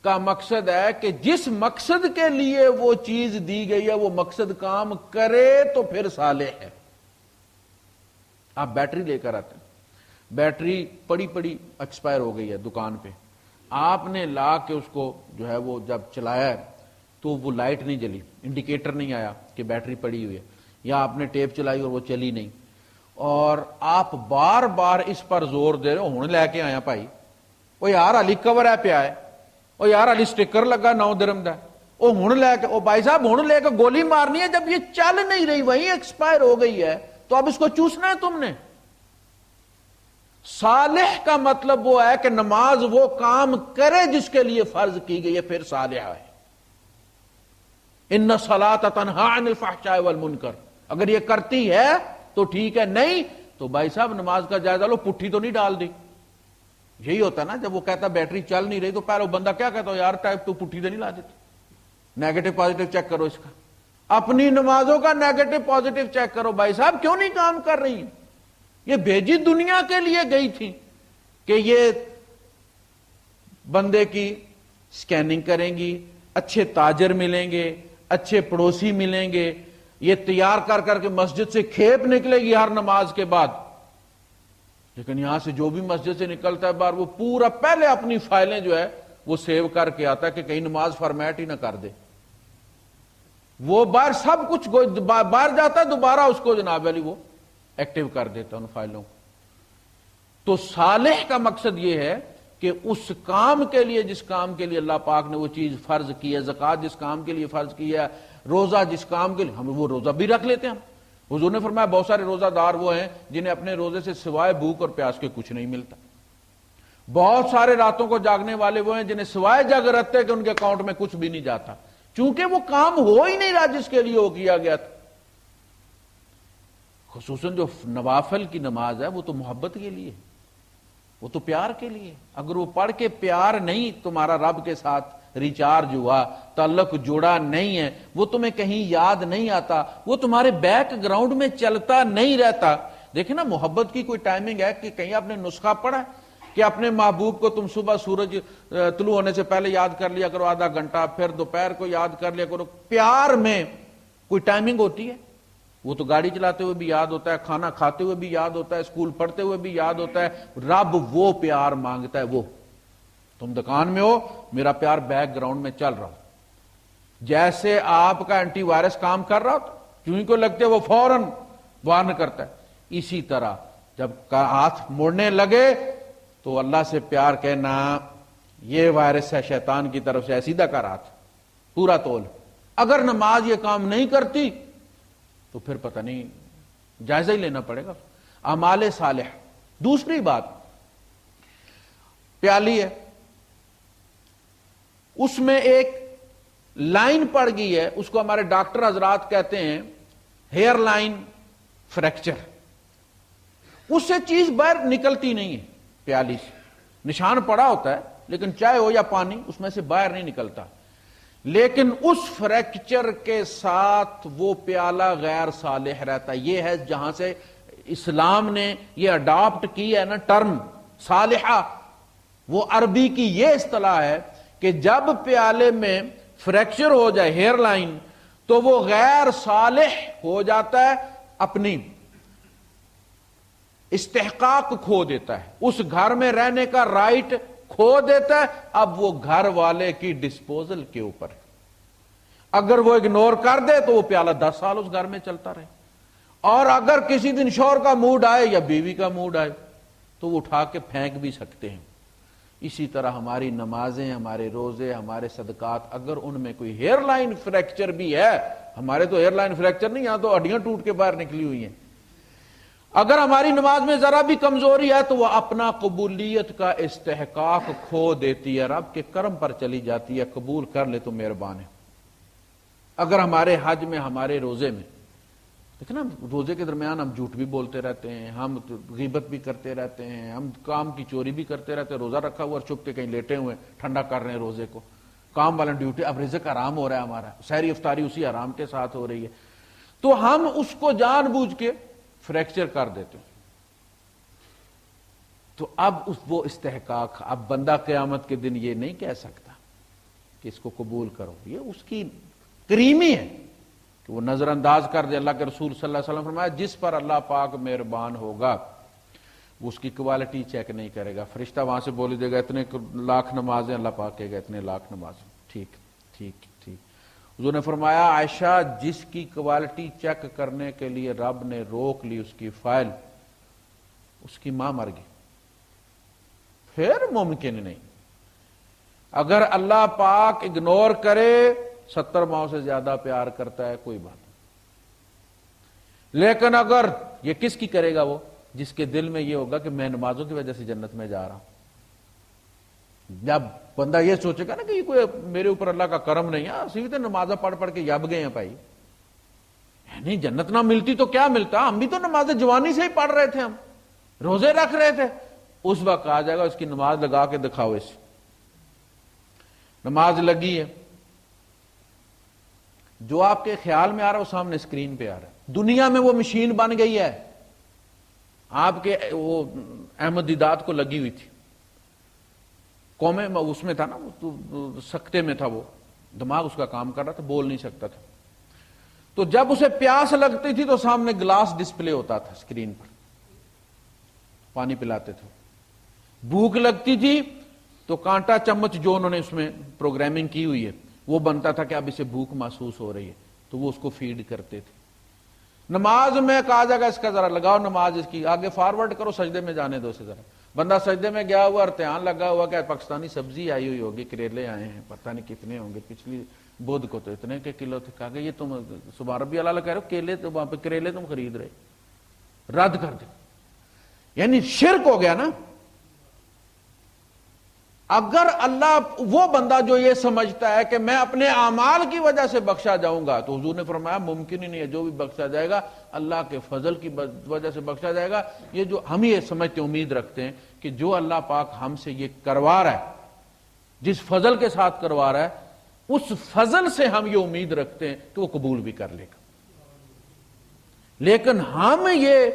کا مقصد ہے کہ جس مقصد کے لیے وہ چیز دی گئی ہے وہ مقصد کام کرے تو پھر صالح ہے. آپ بیٹری لے کر آتے ہیں، بیٹری پڑی پڑی ایکسپائر ہو گئی ہے دکان پہ، آپ نے لا کے اس کو جو ہے وہ جب چلایا ہے تو وہ لائٹ نہیں جلی، انڈیکیٹر نہیں آیا کہ بیٹری پڑی ہوئی ہے، یا آپ نے ٹیپ چلائی اور وہ چلی نہیں، اور آپ بار بار اس پر زور دے رہے ہو، ہوں لے کے آیا بھائی، وہ یار علی کور ہے پیا ہے، وہ یار علی سٹیکر لگا 9 درہم دا، وہ ہوں لے کے، وہ بھائی صاحب ہوں لے کے گولی مارنی ہے، جب یہ چل نہیں رہی وہیں ایکسپائر ہو گئی ہے تو اب اس کو چوسنا ہے تم نے۔ صالح کا مطلب وہ ہے کہ نماز وہ کام کرے جس کے لیے فرض کی گئی ہے، پھر صالح ہے۔ ان الصلاۃ تنہی عن الفحشاء والمنکر، اگر یہ کرتی ہے تو ٹھیک ہے، نہیں تو بھائی صاحب نماز کا جائزہ لو، پٹھی تو نہیں ڈال دی۔ یہی ہوتا ہے نا، جب وہ کہتا بیٹری چل نہیں رہی تو پہلے وہ بندہ کیا کہتا ہو، یار ٹائپ تو پٹھی تو نہیں لا دیتی، نیگیٹو پازیٹو چیک کرو اس کا، اپنی نمازوں کا نیگیٹو پازیٹو چیک کرو، بھائی صاحب کیوں نہیں کام کر رہی ہیں؟ یہ بھیجی دنیا کے لیے گئی تھی کہ یہ بندے کی سکیننگ کریں گی، اچھے تاجر ملیں گے، اچھے پڑوسی ملیں گے، یہ تیار کر کر کے مسجد سے کھیپ نکلے گی ہر نماز کے بعد، لیکن یہاں سے جو بھی مسجد سے نکلتا ہے باہر وہ پورا پہلے اپنی فائلیں جو ہے وہ سیو کر کے آتا ہے کہ کہیں نماز فارمیٹ ہی نہ کر دے، وہ باہر سب کچھ باہر جاتا ہے، دوبارہ اس کو جناب علی وہ ایکٹیو کر دیتا ان فائلوں کو۔ تو صالح کا مقصد یہ ہے کہ اس کام کے لیے جس کام کے لیے اللہ پاک نے وہ چیز فرض کی ہے، زکوٰۃ جس کام کے لیے فرض کی ہے، روزہ جس کام کے لیے، ہم وہ روزہ بھی رکھ لیتے ہیں۔ ہم حضور نے فرمایا بہت سارے روزہ دار وہ ہیں جنہیں اپنے روزے سے سوائے بھوک اور پیاس کے کچھ نہیں ملتا، بہت سارے راتوں کو جاگنے والے وہ ہیں جنہیں سوائے جگ رہتے کہ ان کے اکاؤنٹ میں کچھ بھی نہیں جاتا، چونکہ وہ کام ہو ہی نہیں رہا جس کے لیے وہ کیا گیا تھا۔ خصوصاً جو نوافل کی نماز ہے وہ تو محبت کے لیے، وہ تو پیار کے لیے، اگر وہ پڑھ کے پیار نہیں، تمہارا رب کے ساتھ ریچارج ہوا، تعلق جڑا نہیں ہے، وہ تمہیں کہیں یاد نہیں آتا، وہ تمہارے بیک گراؤنڈ میں چلتا نہیں رہتا۔ دیکھیں نا، محبت کی کوئی ٹائمنگ ہے کہ کہیں آپ نے نسخہ پڑھا کہ اپنے محبوب کو تم صبح سورج طلوع ہونے سے پہلے یاد کر لیا کرو آدھا گھنٹہ، پھر دوپہر کو یاد کر لیا کرو؟ پیار میں کوئی ٹائمنگ ہوتی ہے؟ وہ تو گاڑی چلاتے ہوئے بھی یاد ہوتا ہے، کھانا کھاتے ہوئے بھی یاد ہوتا ہے، اسکول پڑھتے ہوئے بھی یاد ہوتا ہے۔ رب وہ پیار مانگتا ہے، وہ تم دکان میں ہو، میرا پیار بیک گراؤنڈ میں چل رہا ہو، جیسے آپ کا اینٹی وائرس کام کر رہا ہو چونکہ کو لگتے وہ فوراً وارن کرتا ہے، اسی طرح جب ہاتھ موڑنے لگے تو اللہ سے پیار کہنا، یہ وائرس ہے شیطان کی طرف سے، سیدھا کر ہاتھ پورا تول۔ اگر نماز یہ کام نہیں کرتی تو پھر پتہ نہیں، جائزہ ہی لینا پڑے گا۔ اعمال صالح۔ دوسری بات، پیالی ہے، اس میں ایک لائن پڑ گئی ہے، اس کو ہمارے ڈاکٹر حضرات کہتے ہیں ہیئر لائن فریکچر، اس سے چیز باہر نکلتی نہیں ہے، پیالی سے نشان پڑا ہوتا ہے لیکن چائے ہو یا پانی اس میں سے باہر نہیں نکلتا، لیکن اس فریکچر کے ساتھ وہ پیالہ غیر صالح رہتا ہے۔ یہ ہے جہاں سے اسلام نے یہ اڈاپٹ کی ہے نا ٹرم صالحہ، وہ عربی کی یہ اصطلاح ہے کہ جب پیالے میں فریکچر ہو جائے ہیئر لائن تو وہ غیر صالح ہو جاتا ہے، اپنی استحقاق کھو دیتا ہے، اس گھر میں رہنے کا رائٹ کھو دیتا ہے، اب وہ گھر والے کی ڈسپوزل کے اوپر۔ اگر وہ اگنور کر دے تو وہ پیالہ 10 سال اس گھر میں چلتا رہے، اور اگر کسی دن شوہر کا موڈ آئے یا بیوی کا موڈ آئے تو وہ اٹھا کے پھینک بھی سکتے ہیں۔ اسی طرح ہماری نمازیں، ہمارے روزے، ہمارے صدقات، اگر ان میں کوئی ہیئر لائن فریکچر بھی ہے، ہمارے تو ہیئر لائن فریکچر نہیں، یہاں تو ہڈیاں ٹوٹ کے باہر نکلی ہوئی ہیں، اگر ہماری نماز میں ذرا بھی کمزوری ہے تو وہ اپنا قبولیت کا استحقاق کھو دیتی ہے، رب کے کرم پر چلی جاتی ہے، قبول کر لے تو مہربان ہے۔ اگر ہمارے حج میں، ہمارے روزے میں، دیکھنا روزے کے درمیان ہم جھوٹ بھی بولتے رہتے ہیں، ہم غیبت بھی کرتے رہتے ہیں، ہم کام کی چوری بھی کرتے رہتے ہیں، روزہ رکھا ہوا اور چھپ کے کہیں لیٹے ہوئے ٹھنڈا کر رہے ہیں روزے کو، کام والا ڈیوٹی، اب رزق حرام ہو رہا ہے ہمارا، سحری افطاری اسی حرام کے ساتھ ہو رہی ہے، تو ہم اس کو جان بوجھ کے فریکچر کر دیتے ہیں۔ تو اب وہ استحقاق، اب بندہ قیامت کے دن یہ نہیں کہہ سکتا کہ اس کو قبول کرو، یہ اس کی کریمی ہے، کہ وہ نظر انداز کر دے. اللہ کے رسول صلی اللہ علیہ وسلم فرمایا جس پر اللہ پاک مہربان ہوگا وہ اس کی کوالٹی چیک نہیں کرے گا. فرشتہ وہاں سے بول دے گا اتنے لاکھ نمازیں, اللہ پاک کہے گا اتنے لاکھ نمازیں. ٹھیک ٹھیک ٹھیک. حضور نے فرمایا عائشہ جس کی کوالٹی چیک کرنے کے لیے رب نے روک لی اس کی فائل, اس کی ماں مر گئی. پھر ممکن نہیں. اگر اللہ پاک اگنور کرے 70 ماؤں سے زیادہ پیار کرتا ہے کوئی بات نہیں, لیکن اگر یہ کس کی کرے گا, وہ جس کے دل میں یہ ہوگا کہ میں نمازوں کی وجہ سے جنت میں جا رہا ہوں. جب بندہ یہ سوچے گا نا کہ یہ کوئی میرے اوپر اللہ کا کرم نہیں ہے, اسی تو نمازیں پڑھ پڑھ کے یب گئے ہیں بھائی, نہیں جنت نہ ملتی تو کیا ملتا, ہم بھی تو نمازیں جوانی سے ہی پڑھ رہے تھے, ہم روزے رکھ رہے تھے. اس وقت آ جائے گا اس کی نماز لگا کے دکھاؤ, اسے نماز لگی ہے, جو آپ کے خیال میں آ رہا ہے وہ سامنے اسکرین پہ آ رہا ہے. دنیا میں وہ مشین بن گئی ہے, آپ کے وہ احمد دیدات کو لگی ہوئی تھی, قوم اس میں تھا نا, وہ سکتے میں تھا, وہ دماغ اس کا کام کر رہا تھا, بول نہیں سکتا تھا. تو جب اسے پیاس لگتی تھی تو سامنے گلاس ڈسپلے ہوتا تھا اسکرین پر, پانی پلاتے تھے. بھوک لگتی تھی تو کانٹا چمچ جو انہوں نے اس میں پروگرامنگ کی ہوئی ہے وہ بنتا تھا کہ اب اسے بھوک محسوس ہو رہی ہے, تو وہ اس کو فیڈ کرتے تھے. نماز میں کہا جائے گا اس کا ذرا لگاؤ, نماز اس کی آگے فارورڈ کرو, سجدے میں جانے دو اسے ذرا. بندہ سجدے میں گیا ہوا, ارتحان لگا ہوا, کہ پاکستانی سبزی آئی ہوئی ہوگی, کریلے آئے ہیں, پتہ نہیں کتنے ہوں گے, پچھلی بدھ کو تو اتنے کے کلو تھے. کہا کہ یہ تم سبحان ربی اللہ کہہ رہے ہو, کیلے تو وہاں پہ کریلے تم خرید رہے, رد کر دے. یعنی شرک ہو گیا نا. اگر اللہ وہ بندہ جو یہ سمجھتا ہے کہ میں اپنے اعمال کی وجہ سے بخشا جاؤں گا, تو حضور نے فرمایا ممکن ہی نہیں ہے, جو بھی بخشا جائے گا اللہ کے فضل کی وجہ سے بخشا جائے گا. یہ جو ہم یہ سمجھتے امید رکھتے ہیں کہ جو اللہ پاک ہم سے یہ کروا رہا ہے, جس فضل کے ساتھ کروا رہا ہے, اس فضل سے ہم یہ امید رکھتے ہیں کہ وہ قبول بھی کر لے گا. لیکن ہم یہ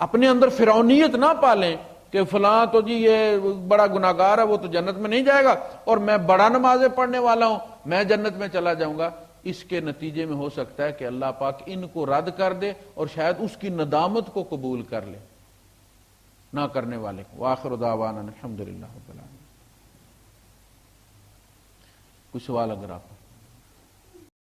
اپنے اندر فرعونیت نہ پالیں کہ فلاں تو جی یہ بڑا گناہگار ہے, وہ تو جنت میں نہیں جائے گا, اور میں بڑا نمازیں پڑھنے والا ہوں, میں جنت میں چلا جاؤں گا. اس کے نتیجے میں ہو سکتا ہے کہ اللہ پاک ان کو رد کر دے اور شاید اس کی ندامت کو قبول کر لے, نہ کرنے والے کو. وآخر دعوانا الحمدللہ رب العالمین. کوئی سوال اگر آپ